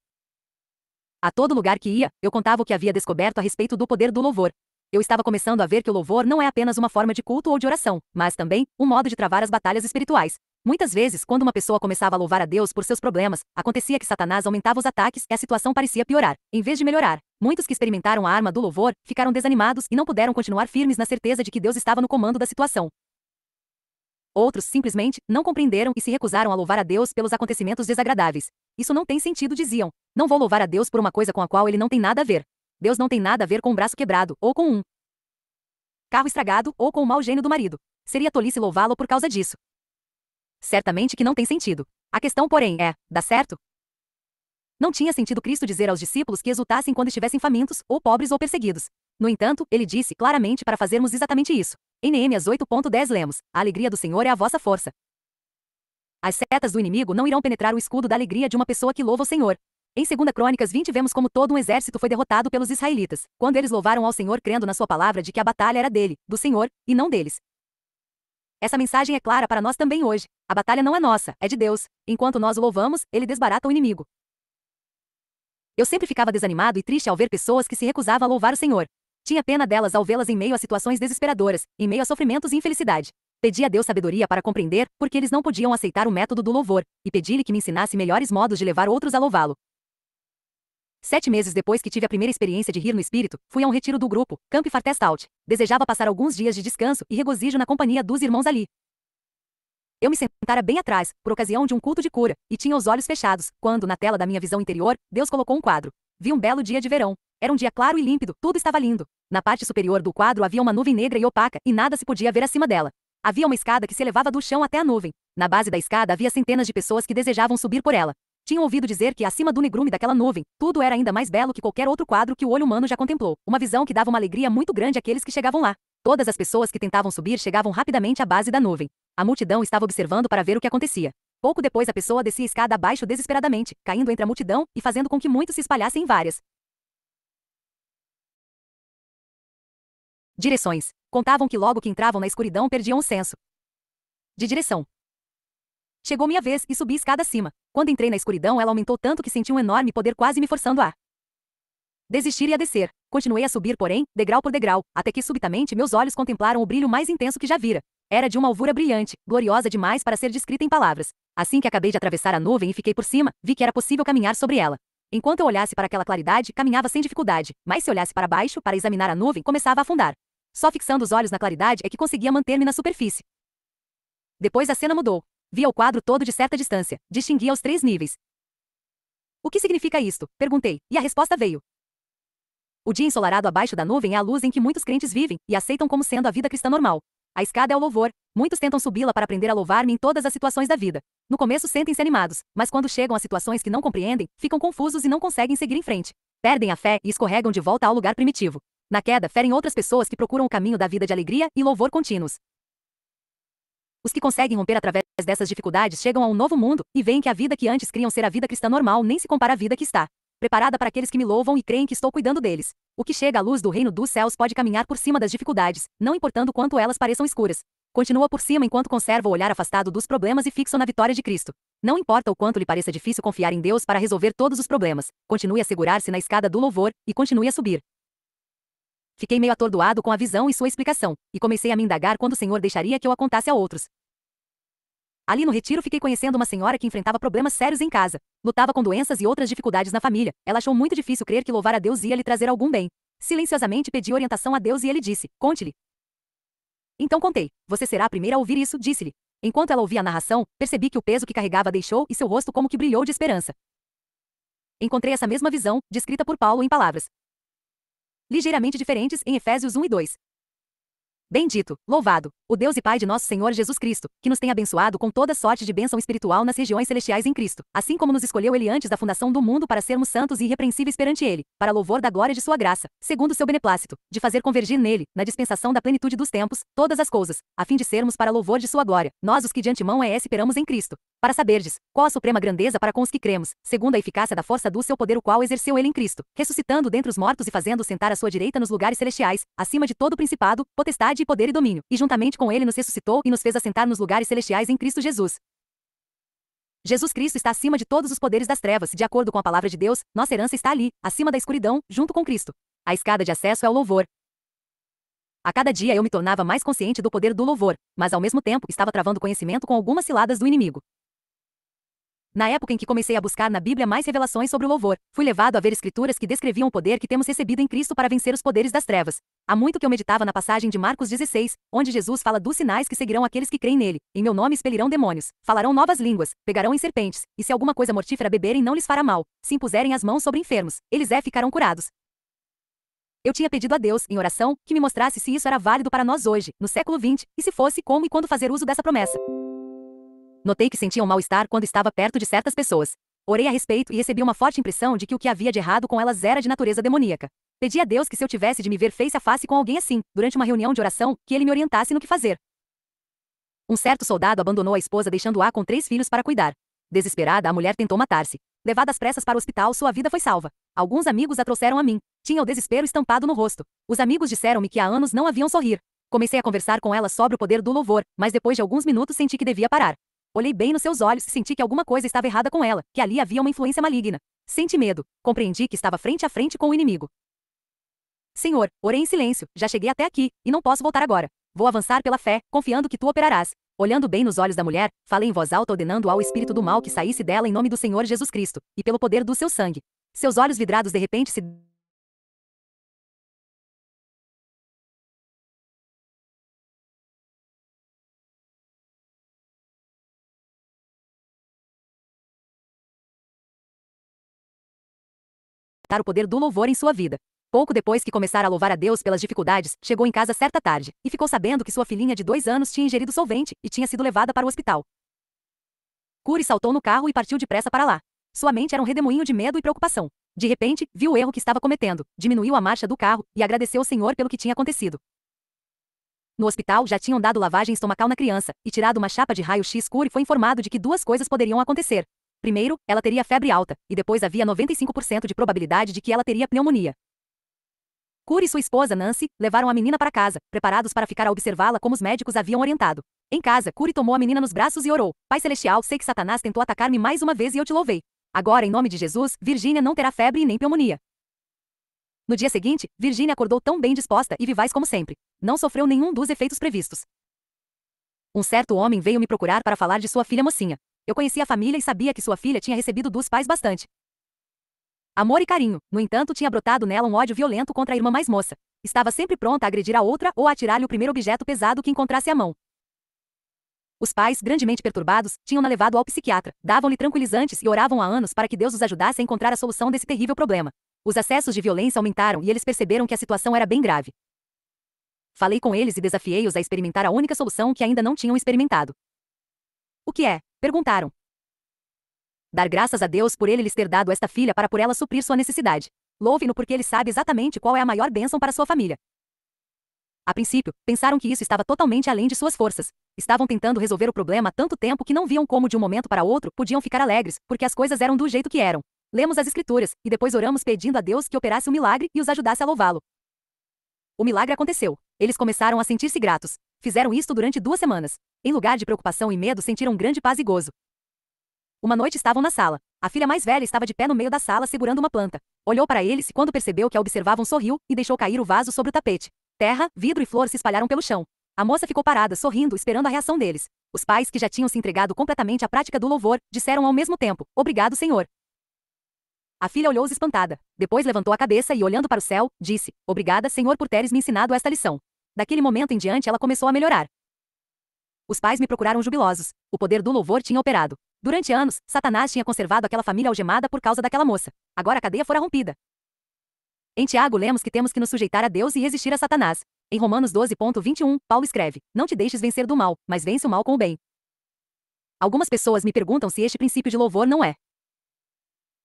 A todo lugar que ia, eu contava o que havia descoberto a respeito do poder do louvor. Eu estava começando a ver que o louvor não é apenas uma forma de culto ou de oração, mas também um modo de travar as batalhas espirituais. Muitas vezes, quando uma pessoa começava a louvar a Deus por seus problemas, acontecia que Satanás aumentava os ataques e a situação parecia piorar, em vez de melhorar. Muitos que experimentaram a arma do louvor ficaram desanimados e não puderam continuar firmes na certeza de que Deus estava no comando da situação. Outros simplesmente não compreenderam e se recusaram a louvar a Deus pelos acontecimentos desagradáveis. Isso não tem sentido, diziam. Não vou louvar a Deus por uma coisa com a qual ele não tem nada a ver. Deus não tem nada a ver com um braço quebrado, ou com um carro estragado, ou com o mau gênio do marido. Seria tolice louvá-lo por causa disso. Certamente que não tem sentido. A questão, porém, é: dá certo? Não tinha sentido Cristo dizer aos discípulos que exultassem quando estivessem famintos, ou pobres ou perseguidos. No entanto, ele disse claramente para fazermos exatamente isso. Em Neemias 8:10 lemos: a alegria do Senhor é a vossa força. As setas do inimigo não irão penetrar o escudo da alegria de uma pessoa que louva o Senhor. Em 2 Crônicas 20 vemos como todo um exército foi derrotado pelos israelitas, quando eles louvaram ao Senhor crendo na sua palavra de que a batalha era dele, do Senhor, e não deles. Essa mensagem é clara para nós também hoje. A batalha não é nossa, é de Deus. Enquanto nós o louvamos, ele desbarata o inimigo. Eu sempre ficava desanimado e triste ao ver pessoas que se recusavam a louvar o Senhor. Tinha pena delas ao vê-las em meio a situações desesperadoras, em meio a sofrimentos e infelicidade. Pedi a Deus sabedoria para compreender porque eles não podiam aceitar o método do louvor, e pedi-lhe que me ensinasse melhores modos de levar outros a louvá-lo. 7 meses depois que tive a primeira experiência de rir no espírito, fui a um retiro do grupo, Camp Fartest Out. Desejava passar alguns dias de descanso e regozijo na companhia dos irmãos ali. Eu me sentara bem atrás, por ocasião de um culto de cura, e tinha os olhos fechados, quando, na tela da minha visão interior, Deus colocou um quadro. Vi um belo dia de verão. Era um dia claro e límpido, tudo estava lindo. Na parte superior do quadro havia uma nuvem negra e opaca, e nada se podia ver acima dela. Havia uma escada que se elevava do chão até a nuvem. Na base da escada havia centenas de pessoas que desejavam subir por ela. Tinham ouvido dizer que acima do negrume daquela nuvem, tudo era ainda mais belo que qualquer outro quadro que o olho humano já contemplou. Uma visão que dava uma alegria muito grande àqueles que chegavam lá. Todas as pessoas que tentavam subir chegavam rapidamente à base da nuvem. A multidão estava observando para ver o que acontecia. Pouco depois a pessoa descia a escada abaixo desesperadamente, caindo entre a multidão e fazendo com que muitos se espalhassem em várias direções. Contavam que logo que entravam na escuridão perdiam o senso de direção. Chegou minha vez e subi a escada acima. Quando entrei na escuridão, ela aumentou tanto que senti um enorme poder quase me forçando a desistir e a descer. Continuei a subir, porém, degrau por degrau, até que subitamente meus olhos contemplaram o brilho mais intenso que já vira. Era de uma alvura brilhante, gloriosa demais para ser descrita em palavras. Assim que acabei de atravessar a nuvem e fiquei por cima, vi que era possível caminhar sobre ela. Enquanto eu olhasse para aquela claridade, caminhava sem dificuldade, mas se olhasse para baixo, para examinar a nuvem, começava a afundar. Só fixando os olhos na claridade é que conseguia manter-me na superfície. Depois a cena mudou. Via o quadro todo de certa distância. Distinguia os 3 níveis. O que significa isto? Perguntei, e a resposta veio. O dia ensolarado abaixo da nuvem é a luz em que muitos crentes vivem e aceitam como sendo a vida cristã normal. A escada é o louvor. Muitos tentam subi-la para aprender a louvar-me em todas as situações da vida. No começo sentem-se animados, mas quando chegam a situações que não compreendem, ficam confusos e não conseguem seguir em frente. Perdem a fé e escorregam de volta ao lugar primitivo. Na queda, ferem outras pessoas que procuram o caminho da vida de alegria e louvor contínuos. Os que conseguem romper através dessas dificuldades chegam a um novo mundo e veem que a vida que antes criam ser a vida cristã normal nem se compara à vida que está preparada para aqueles que me louvam e creem que estou cuidando deles. O que chega à luz do reino dos céus pode caminhar por cima das dificuldades, não importando quanto elas pareçam escuras. Continua por cima enquanto conserva o olhar afastado dos problemas e fixo na vitória de Cristo. Não importa o quanto lhe pareça difícil confiar em Deus para resolver todos os problemas, continue a segurar-se na escada do louvor e continue a subir. Fiquei meio atordoado com a visão e sua explicação, e comecei a me indagar quando o Senhor deixaria que eu a contasse a outros. Ali no retiro fiquei conhecendo uma senhora que enfrentava problemas sérios em casa. Lutava com doenças e outras dificuldades na família. Ela achou muito difícil crer que louvar a Deus ia lhe trazer algum bem. Silenciosamente pedi orientação a Deus e ele disse: conte-lhe. Então contei. Você será a primeira a ouvir isso, disse-lhe. Enquanto ela ouvia a narração, percebi que o peso que carregava deixou e seu rosto como que brilhou de esperança. Encontrei essa mesma visão, descrita por Paulo em palavras ligeiramente diferentes em Efésios 1 e 2. Bendito, louvado, o Deus e Pai de nosso Senhor Jesus Cristo, que nos tem abençoado com toda sorte de bênção espiritual nas regiões celestiais em Cristo, assim como nos escolheu Ele antes da fundação do mundo para sermos santos e irrepreensíveis perante Ele, para louvor da glória de sua graça, segundo o seu beneplácito, de fazer convergir nele, na dispensação da plenitude dos tempos, todas as coisas, a fim de sermos para louvor de sua glória, nós os que de antemão esperamos em Cristo. Para saberdes qual a suprema grandeza para com os que cremos, segundo a eficácia da força do seu poder o qual exerceu ele em Cristo, ressuscitando dentre os mortos e fazendo sentar à sua direita nos lugares celestiais, acima de todo principado, potestade e poder e domínio, e juntamente com ele nos ressuscitou e nos fez assentar nos lugares celestiais em Cristo Jesus. Jesus Cristo está acima de todos os poderes das trevas, de acordo com a palavra de Deus, nossa herança está ali, acima da escuridão, junto com Cristo. A escada de acesso é o louvor. A cada dia eu me tornava mais consciente do poder do louvor, mas ao mesmo tempo estava travando conhecimento com algumas ciladas do inimigo. Na época em que comecei a buscar na Bíblia mais revelações sobre o louvor, fui levado a ver escrituras que descreviam o poder que temos recebido em Cristo para vencer os poderes das trevas. Há muito que eu meditava na passagem de Marcos 16, onde Jesus fala dos sinais que seguirão aqueles que creem nele. Em meu nome expelirão demônios, falarão novas línguas, pegarão em serpentes, e se alguma coisa mortífera beberem não lhes fará mal. Se impuserem as mãos sobre enfermos, eles ficarão curados. Eu tinha pedido a Deus, em oração, que me mostrasse se isso era válido para nós hoje, no século XX, e se fosse, como e quando fazer uso dessa promessa. Notei que sentia um mal-estar quando estava perto de certas pessoas. Orei a respeito e recebi uma forte impressão de que o que havia de errado com elas era de natureza demoníaca. Pedi a Deus que se eu tivesse de me ver face a face com alguém assim, durante uma reunião de oração, que ele me orientasse no que fazer. Um certo soldado abandonou a esposa deixando-a com 3 filhos para cuidar. Desesperada, a mulher tentou matar-se. Levada às pressas para o hospital, sua vida foi salva. Alguns amigos a trouxeram a mim. Tinha o desespero estampado no rosto. Os amigos disseram-me que há anos não haviam sorrir. Comecei a conversar com ela sobre o poder do louvor, mas depois de alguns minutos senti que devia parar. Olhei bem nos seus olhos e senti que alguma coisa estava errada com ela, que ali havia uma influência maligna. Senti medo. Compreendi que estava frente a frente com o inimigo. Senhor, orei em silêncio, já cheguei até aqui, e não posso voltar agora. Vou avançar pela fé, confiando que tu operarás. Olhando bem nos olhos da mulher, falei em voz alta ordenando ao espírito do mal que saísse dela em nome do Senhor Jesus Cristo, e pelo poder do seu sangue. Seus olhos vidrados de repente se o poder do louvor em sua vida. Pouco depois que começara a louvar a Deus pelas dificuldades, chegou em casa certa tarde, e ficou sabendo que sua filhinha de 2 anos tinha ingerido solvente, e tinha sido levada para o hospital. Curi saltou no carro e partiu depressa para lá. Sua mente era um redemoinho de medo e preocupação. De repente, viu o erro que estava cometendo, diminuiu a marcha do carro, e agradeceu ao Senhor pelo que tinha acontecido. No hospital já tinham dado lavagem estomacal na criança, e tirado uma chapa de raio-x. Curi foi informado de que 2 coisas poderiam acontecer. Primeiro, ela teria febre alta, e depois havia 95% de probabilidade de que ela teria pneumonia. Curi e sua esposa, Nancy, levaram a menina para casa, preparados para ficar a observá-la como os médicos haviam orientado. Em casa, Curi tomou a menina nos braços e orou: Pai Celestial, sei que Satanás tentou atacar-me mais uma vez e eu te louvei. Agora, em nome de Jesus, Virgínia não terá febre e nem pneumonia. No dia seguinte, Virgínia acordou tão bem disposta e vivaz como sempre. Não sofreu nenhum dos efeitos previstos. Um certo homem veio me procurar para falar de sua filha mocinha. Eu conhecia a família e sabia que sua filha tinha recebido dos pais bastante amor e carinho. No entanto, tinha brotado nela um ódio violento contra a irmã mais moça. Estava sempre pronta a agredir a outra ou a atirar-lhe o primeiro objeto pesado que encontrasse à mão. Os pais, grandemente perturbados, tinham-na levado ao psiquiatra, davam-lhe tranquilizantes e oravam há anos para que Deus os ajudasse a encontrar a solução desse terrível problema. Os acessos de violência aumentaram e eles perceberam que a situação era bem grave. Falei com eles e desafiei-os a experimentar a única solução que ainda não tinham experimentado. O que é? Perguntaram. Dar graças a Deus por ele lhes ter dado esta filha para por ela suprir sua necessidade. Louve-no porque ele sabe exatamente qual é a maior bênção para sua família. A princípio, pensaram que isso estava totalmente além de suas forças. Estavam tentando resolver o problema há tanto tempo que não viam como de um momento para outro podiam ficar alegres, porque as coisas eram do jeito que eram. Lemos as escrituras, e depois oramos pedindo a Deus que operasse um milagre e os ajudasse a louvá-lo. O milagre aconteceu. Eles começaram a sentir-se gratos. Fizeram isto durante 2 semanas. Em lugar de preocupação e medo, sentiram grande paz e gozo. Uma noite estavam na sala. A filha mais velha estava de pé no meio da sala segurando uma planta. Olhou para eles e quando percebeu que a observavam sorriu e deixou cair o vaso sobre o tapete. Terra, vidro e flor se espalharam pelo chão. A moça ficou parada, sorrindo, esperando a reação deles. Os pais, que já tinham se entregado completamente à prática do louvor, disseram ao mesmo tempo: Obrigado, Senhor. A filha olhou-os espantada. Depois levantou a cabeça e, olhando para o céu, disse: Obrigada, Senhor, por teres me ensinado esta lição. Daquele momento em diante ela começou a melhorar. Os pais me procuraram jubilosos. O poder do louvor tinha operado. Durante anos, Satanás tinha conservado aquela família algemada por causa daquela moça. Agora a cadeia fora rompida. Em Tiago lemos que temos que nos sujeitar a Deus e resistir a Satanás. Em Romanos 12:21, Paulo escreve: Não te deixes vencer do mal, mas vence o mal com o bem. Algumas pessoas me perguntam se este princípio de louvor não é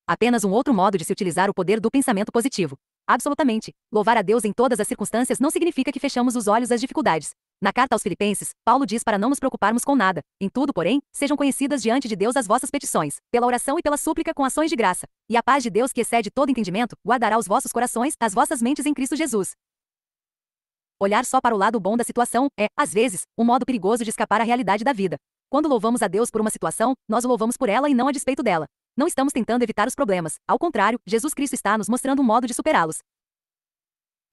apenas um outro modo de se utilizar o poder do pensamento positivo. Absolutamente. Louvar a Deus em todas as circunstâncias não significa que fechamos os olhos às dificuldades. Na carta aos Filipenses, Paulo diz para não nos preocuparmos com nada. Em tudo, porém, sejam conhecidas diante de Deus as vossas petições, pela oração e pela súplica com ações de graça. E a paz de Deus, que excede todo entendimento, guardará os vossos corações, as vossas mentes em Cristo Jesus. Olhar só para o lado bom da situação é, às vezes, um modo perigoso de escapar à realidade da vida. Quando louvamos a Deus por uma situação, nós o louvamos por ela e não a despeito dela. Não estamos tentando evitar os problemas. Ao contrário, Jesus Cristo está nos mostrando um modo de superá-los.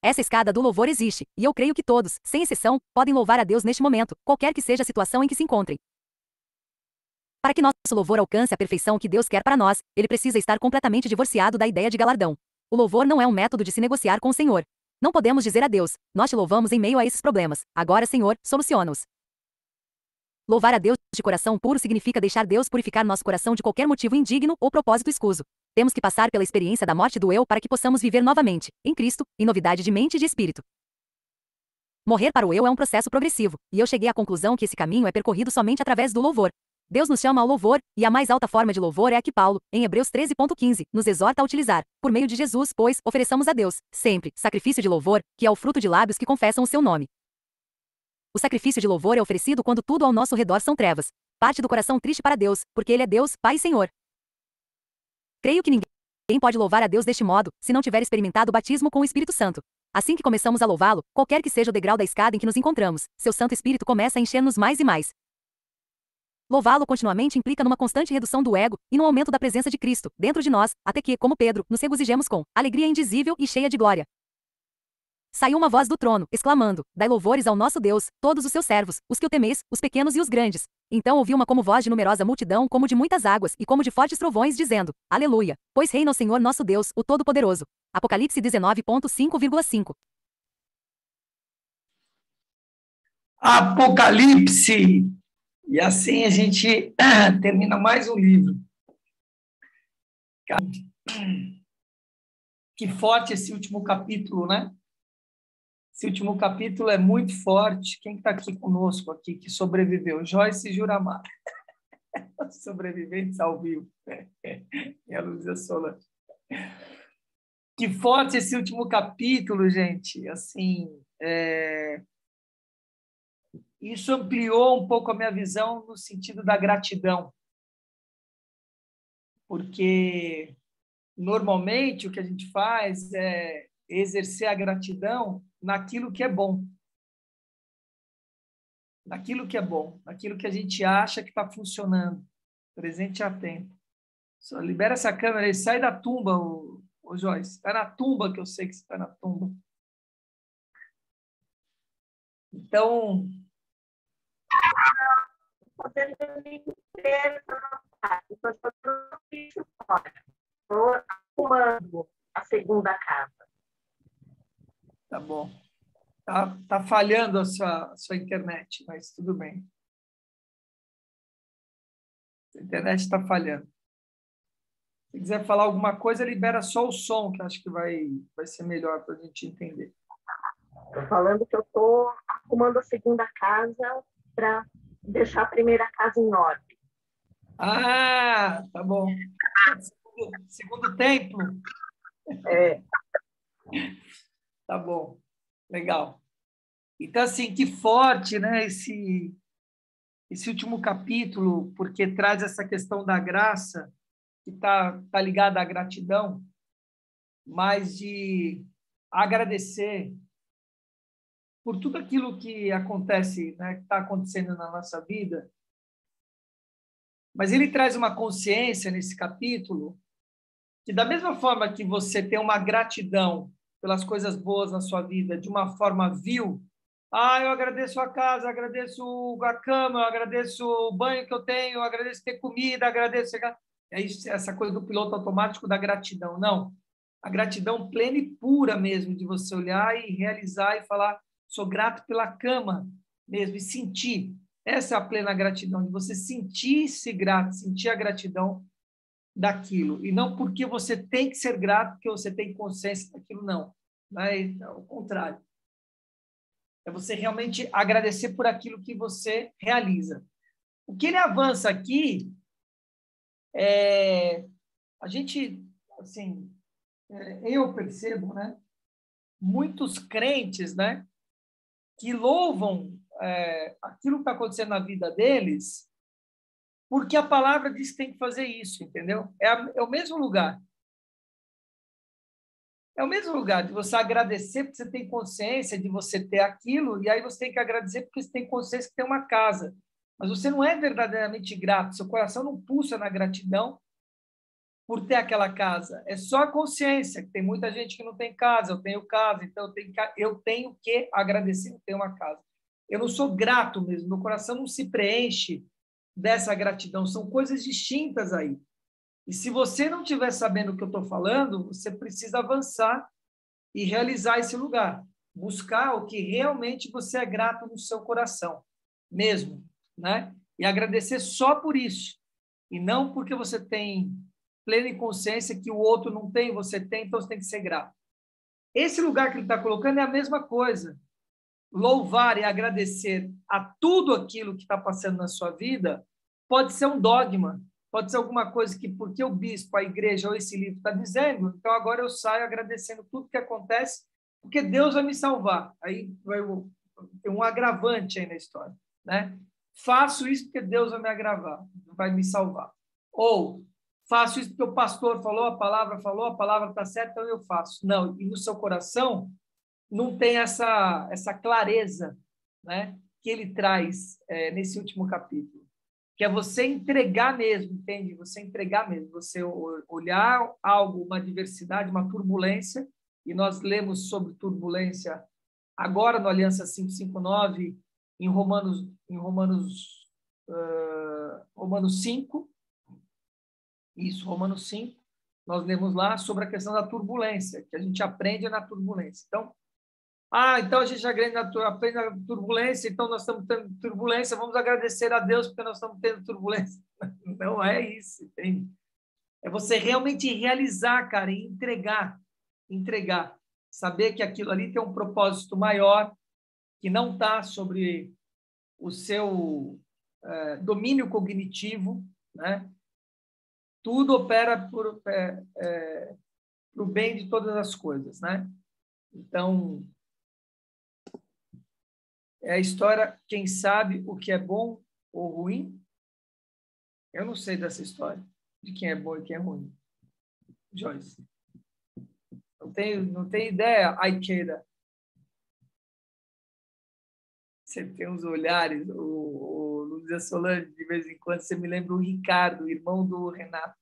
Essa escada do louvor existe, e eu creio que todos, sem exceção, podem louvar a Deus neste momento, qualquer que seja a situação em que se encontrem. Para que nosso louvor alcance a perfeição que Deus quer para nós, ele precisa estar completamente divorciado da ideia de galardão. O louvor não é um método de se negociar com o Senhor. Não podemos dizer a Deus, nós te louvamos em meio a esses problemas. Agora, Senhor, soluciona-os. Louvar a Deus de coração puro significa deixar Deus purificar nosso coração de qualquer motivo indigno ou propósito escuso. Temos que passar pela experiência da morte do eu para que possamos viver novamente, em Cristo, em novidade de mente e de espírito. Morrer para o eu é um processo progressivo, e eu cheguei à conclusão que esse caminho é percorrido somente através do louvor. Deus nos chama ao louvor, e a mais alta forma de louvor é a que Paulo, em Hebreus 13.15, nos exorta a utilizar. Por meio de Jesus, pois, ofereçamos a Deus, sempre, sacrifício de louvor, que é o fruto de lábios que confessam o seu nome. O sacrifício de louvor é oferecido quando tudo ao nosso redor são trevas. Parte do coração triste para Deus, porque Ele é Deus, Pai e Senhor. Creio que ninguém pode louvar a Deus deste modo, se não tiver experimentado o batismo com o Espírito Santo. Assim que começamos a louvá-lo, qualquer que seja o degrau da escada em que nos encontramos, seu Santo Espírito começa a encher-nos mais e mais. Louvá-lo continuamente implica numa constante redução do ego e no aumento da presença de Cristo dentro de nós, até que, como Pedro, nos regozijemos com alegria indizível e cheia de glória. Saiu uma voz do trono, exclamando: Dai louvores ao nosso Deus, todos os seus servos, os que o temeis, os pequenos e os grandes. Então ouvi uma como voz de numerosa multidão, como de muitas águas, e como de fortes trovões, dizendo: Aleluia! Pois reina o Senhor nosso Deus, o Todo-Poderoso. Apocalipse 19.5,5. Apocalipse! E assim a gente termina mais um livro. Que forte esse último capítulo, né? Esse último capítulo é muito forte. Quem está aqui conosco, aqui, que sobreviveu? Joyce Juramar. Sobreviventes ao vivo. E a Luzia Sola. Que forte esse último capítulo, gente. Assim, isso ampliou um pouco a minha visão no sentido da gratidão. Porque, normalmente, o que a gente faz é exercer a gratidão naquilo que é bom. Naquilo que é bom. Naquilo que a gente acha que está funcionando. Presente a tempo. Só libera essa câmera aí. Sai da tumba, ô Joyce. Está na tumba, que eu sei que você está na tumba. Então... Estou arrumando a segunda casa. Tá bom. Tá falhando a sua internet, mas tudo bem. A internet está falhando. Se quiser falar alguma coisa, libera só o som, que acho que vai ser melhor para a gente entender. Estou falando que eu estou arrumando a segunda casa para deixar a primeira casa em ordem. Ah, tá bom. Segundo templo? É. Tá bom. Legal. Então, assim, que forte, né, esse último capítulo, porque traz essa questão da graça, que tá ligada à gratidão, mas de agradecer por tudo aquilo que acontece, né, que está acontecendo na nossa vida. Mas ele traz uma consciência nesse capítulo que, da mesma forma que você tem uma gratidão pelas coisas boas na sua vida de uma forma vil, eu agradeço a casa, eu agradeço a cama, eu agradeço o banho que eu tenho, eu agradeço ter comida, agradeço... É isso, essa coisa do piloto automático da gratidão. Não. A gratidão plena e pura mesmo, de você olhar e realizar e falar, sou grato pela cama mesmo, e sentir. Essa é a plena gratidão, de você sentir-se grato, sentir a gratidão daquilo. E não porque você tem que ser grato, porque você tem consciência daquilo, não. É ao contrário. É você realmente agradecer por aquilo que você realiza. O que ele avança aqui a gente, assim, eu percebo, né, muitos crentes, né, que louvam aquilo que está acontecendo na vida deles, porque a palavra diz que tem que fazer isso, entendeu? É o mesmo lugar. É o mesmo lugar de você agradecer porque você tem consciência de você ter aquilo, e aí você tem que agradecer porque você tem consciência que tem uma casa. Mas você não é verdadeiramente grato, seu coração não pulsa na gratidão por ter aquela casa. É só a consciência, que tem muita gente que não tem casa, eu tenho casa, então eu tenho que agradecer por ter uma casa. Eu não sou grato mesmo, meu coração não se preenche dessa gratidão, são coisas distintas aí. E se você não estiver sabendo o que eu estou falando, você precisa avançar e realizar esse lugar. Buscar o que realmente você é grato no seu coração, mesmo, né? E agradecer só por isso. E não porque você tem plena consciência que o outro não tem, você tem, então você tem que ser grato. Esse lugar que ele está colocando é a mesma coisa. Louvar e agradecer a tudo aquilo que está passando na sua vida pode ser um dogma, pode ser alguma coisa que, porque o bispo, a igreja ou esse livro está dizendo, então agora eu saio agradecendo tudo que acontece, porque Deus vai me salvar. Aí tem um agravante aí na história, né? Faço isso porque Deus vai me agravar, vai me salvar. Ou faço isso porque o pastor falou, a palavra está certa, então eu faço. Não, e no seu coração não tem essa clareza, né, que ele traz nesse último capítulo, que é você entregar mesmo, entende? Você entregar mesmo, você olhar algo, uma diversidade, uma turbulência, e nós lemos sobre turbulência agora no Aliança 559, em Romanos 5, isso, Romanos 5, nós lemos lá sobre a questão da turbulência, que a gente aprende na turbulência. Então a gente aprende na turbulência, então nós estamos tendo turbulência, vamos agradecer a Deus porque nós estamos tendo turbulência. Não é isso, entende? É você realmente realizar, cara, e entregar. Saber que aquilo ali tem um propósito maior, que não está sobre o seu domínio cognitivo, né? Tudo opera por o bem de todas as coisas, né? Então, é a história, quem sabe o que é bom ou ruim? Eu não sei dessa história, de quem é bom e quem é ruim. Joyce. Não tenho ideia, Aikeda. Você tem uns olhares, o Luzia Solange, de vez em quando, você me lembra o Ricardo, irmão do Renato.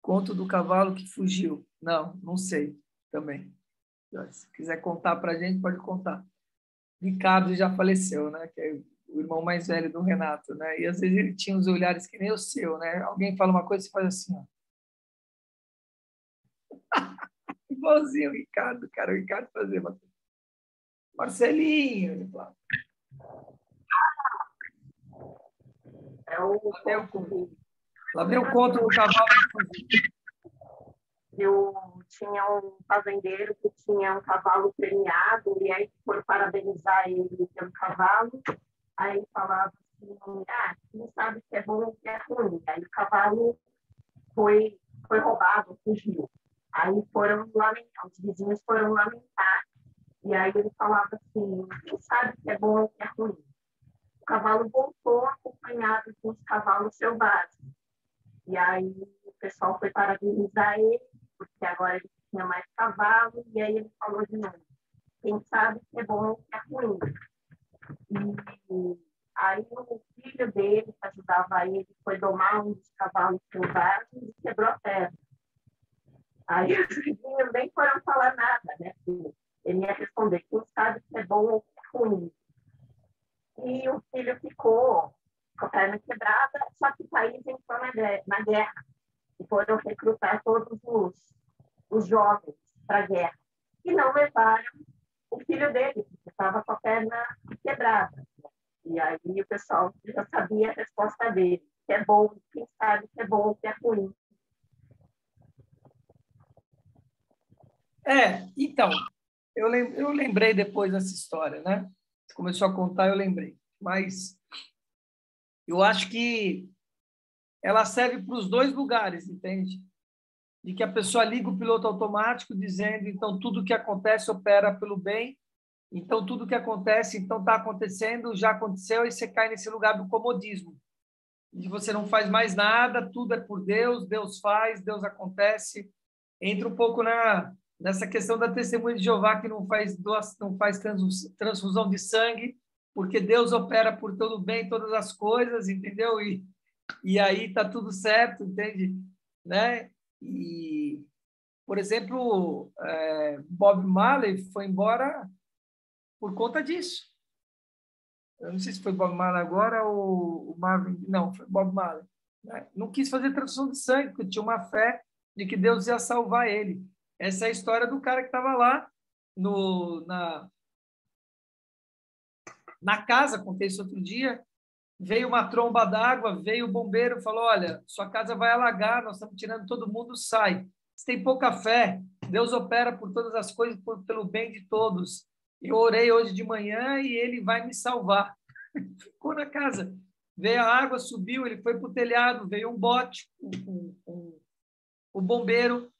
Conto do cavalo que fugiu. Não sei também. Se quiser contar para a gente, pode contar. Ricardo já faleceu, né? Que é o irmão mais velho do Renato, né? E às vezes ele tinha os olhares que nem o seu, né? Alguém fala uma coisa e você faz assim, ó. Igualzinho o Ricardo, cara. O Ricardo fazia uma coisa. Marcelinho, ele fala. Lá vem o conto do cavalo que fugiu. Eu tinha um fazendeiro que tinha um cavalo premiado, e aí foram parabenizar ele pelo cavalo. Aí falava assim, não sabe se é bom ou se é ruim. Aí o cavalo foi roubado, fugiu. Aí foram lamentar, os vizinhos foram lamentar. E aí ele falava assim, não sabe se é bom ou se é ruim. O cavalo voltou acompanhado com os cavalos selvagens. E aí o pessoal foi parabenizar ele, porque agora ele tinha mais cavalo, e aí ele falou de novo, quem sabe se é bom ou se é ruim. E aí o filho dele, que ajudava ele, foi domar um dos cavalos selvagens e quebrou a perna. Aí os vizinhos nem foram falar nada, né? Ele ia responder, quem sabe se é bom ou se é ruim. E o filho ficou com a perna quebrada, só que o país entrou na guerra. E foram recrutar todos os jovens para a guerra. E não levaram o filho dele, que estava com a perna quebrada. E aí o pessoal já sabia a resposta dele. Que é bom, quem sabe que é bom, que é ruim. Então, eu lembrei depois dessa história, né? Você começou a contar, eu lembrei. Mas eu acho que ela serve para os dois lugares, entende? De que a pessoa liga o piloto automático dizendo, então, tudo que acontece opera pelo bem, então, tudo que acontece, então, está acontecendo, já aconteceu, e você cai nesse lugar do comodismo, de você não faz mais nada, tudo é por Deus, Deus faz, Deus acontece, entra um pouco nessa questão da testemunha de Jeová, que não faz transfusão de sangue, porque Deus opera por todo bem, todas as coisas, entendeu? E aí está tudo certo, entende? Né? E, por exemplo, Bob Marley foi embora por conta disso. Eu não sei se foi Bob Marley agora ou o Marvin... Não, foi Bob Marley. Né? Não quis fazer transfusão de sangue, porque tinha uma fé de que Deus ia salvar ele. Essa é a história do cara que estava lá na casa, contei isso outro dia, veio uma tromba d'água, veio o bombeiro, falou, olha, sua casa vai alagar, nós estamos tirando todo mundo, sai. Você tem pouca fé, Deus opera por todas as coisas, pelo bem de todos. Eu orei hoje de manhã e ele vai me salvar. Ficou na casa. Veio a água, subiu, ele foi para o telhado, veio um bote, o bombeiro,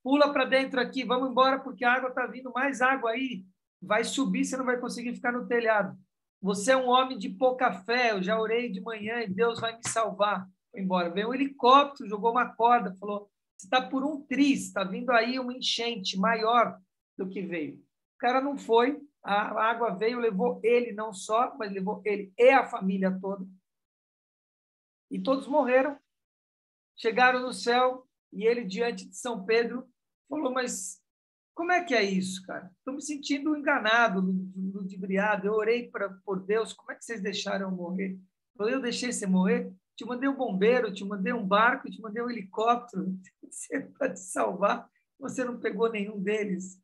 pula para dentro aqui, vamos embora porque a água está vindo, mais água aí, vai subir, você não vai conseguir ficar no telhado. Você é um homem de pouca fé, eu já orei de manhã e Deus vai me salvar. Foi embora. Veio um helicóptero, jogou uma corda, falou, você está por um triz, está vindo aí uma enchente maior do que veio. O cara não foi, a água veio, levou ele não só, mas levou ele e a família toda. E todos morreram, chegaram no céu, e ele, diante de São Pedro, falou, mas como é que é isso, cara? Estou me sentindo enganado, ludibriado. Eu orei por Deus, como é que vocês deixaram eu morrer? Eu deixei você morrer? Te mandei um bombeiro, te mandei um barco, te mandei um helicóptero para te salvar. Você não pegou nenhum deles.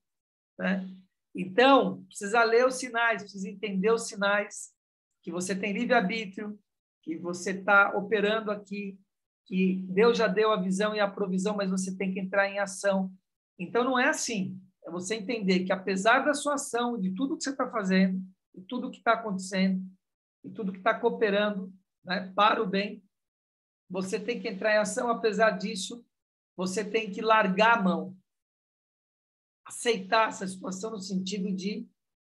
Né? Então, precisa ler os sinais, precisa entender os sinais, que você tem livre-arbítrio, que você está operando aqui, que Deus já deu a visão e a provisão, mas você tem que entrar em ação. Então, não é assim. É você entender que, apesar da sua ação, de tudo que você está fazendo, de tudo que está acontecendo, de tudo que está cooperando, né, para o bem, você tem que entrar em ação. Apesar disso, você tem que largar a mão. Aceitar essa situação no sentido de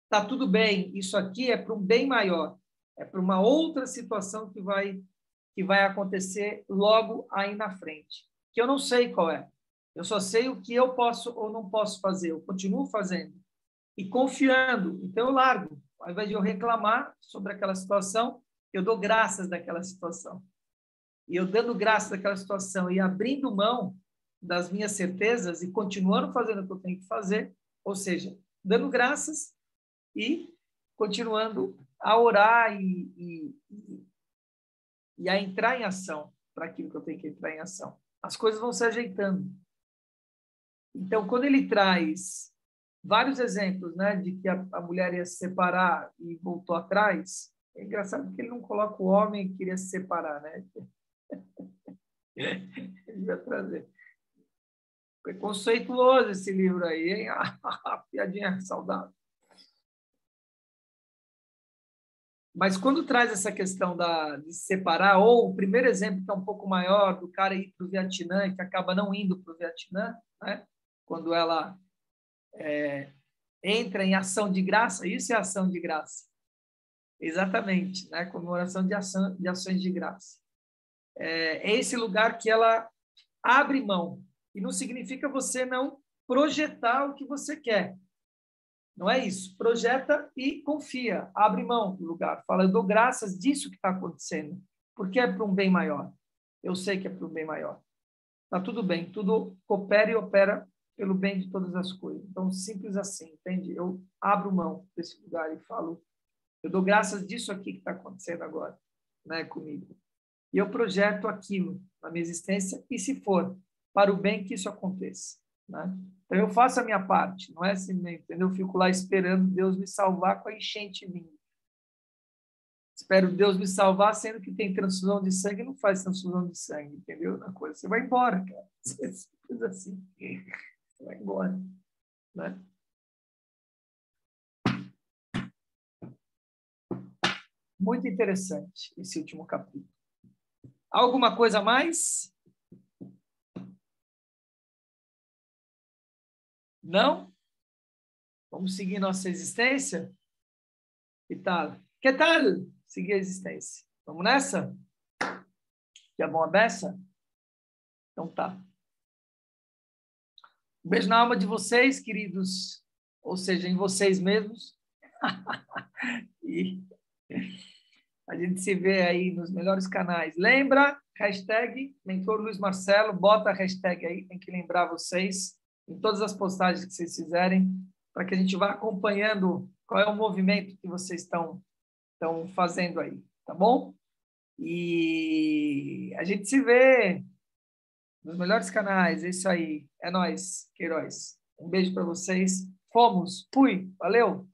tá tudo bem, isso aqui é para um bem maior, é para uma outra situação que vai acontecer logo aí na frente, que eu não sei qual é. Eu só sei o que eu posso ou não posso fazer. Eu continuo fazendo e confiando. Então, eu largo. Ao invés de eu reclamar sobre aquela situação, eu dou graças daquela situação. E eu dando graças daquela situação e abrindo mão das minhas certezas e continuando fazendo o que eu tenho que fazer, ou seja, dando graças e continuando a orar e a entrar em ação para aquilo que eu tenho que entrar em ação. As coisas vão se ajeitando. Então, quando ele traz vários exemplos, né, de que a mulher ia se separar e voltou atrás, é engraçado que ele não coloca o homem que queria se separar, né? Ele vai trazer. Preconceituoso esse livro aí, hein? Piadinha saudável. Mas quando traz essa questão de se separar, ou o primeiro exemplo que é um pouco maior, do cara ir para o Vietnã e que acaba não indo para o Vietnã, né? Quando ela entra em ação de graça, isso é ação de graça. Exatamente, né? Comemoração de ações de graça. É esse lugar que ela abre mão. E não significa você não projetar o que você quer. Não é isso. Projeta e confia. Abre mão do lugar. Fala, eu dou graças disso que está acontecendo. Porque é para um bem maior. Eu sei que é para um bem maior. Está tudo bem. Tudo coopera e opera pelo bem de todas as coisas. Então, simples assim, entende? Eu abro mão desse lugar e falo, eu dou graças disso aqui que está acontecendo agora, né, comigo. E eu projeto aquilo na minha existência e, se for para o bem, que isso aconteça. Né? Então, eu faço a minha parte, não é assim, entendeu? Eu fico lá esperando Deus me salvar com a enchente vindo. Espero Deus me salvar, sendo que tem transfusão de sangue e não faz transfusão de sangue, entendeu? Na coisa. Você vai embora, cara. É simples assim. Você vai embora. Né? Muito interessante esse último capítulo. Alguma coisa a mais? Não? Vamos seguir nossa existência? Que tal? Que tal? Seguir a existência. Vamos nessa? Que é bom a beça? Então tá. Um beijo na alma de vocês, queridos, ou seja, em vocês mesmos. E a gente se vê aí nos melhores canais. Lembra, hashtag Mentor Luiz Marcelo, bota a hashtag aí, tem que lembrar vocês, em todas as postagens que vocês fizerem, para que a gente vá acompanhando qual é o movimento que vocês estão fazendo aí, tá bom? E a gente se vê nos melhores canais, é isso aí. É nóis, Queiroz. Um beijo para vocês. Fomos, fui, valeu!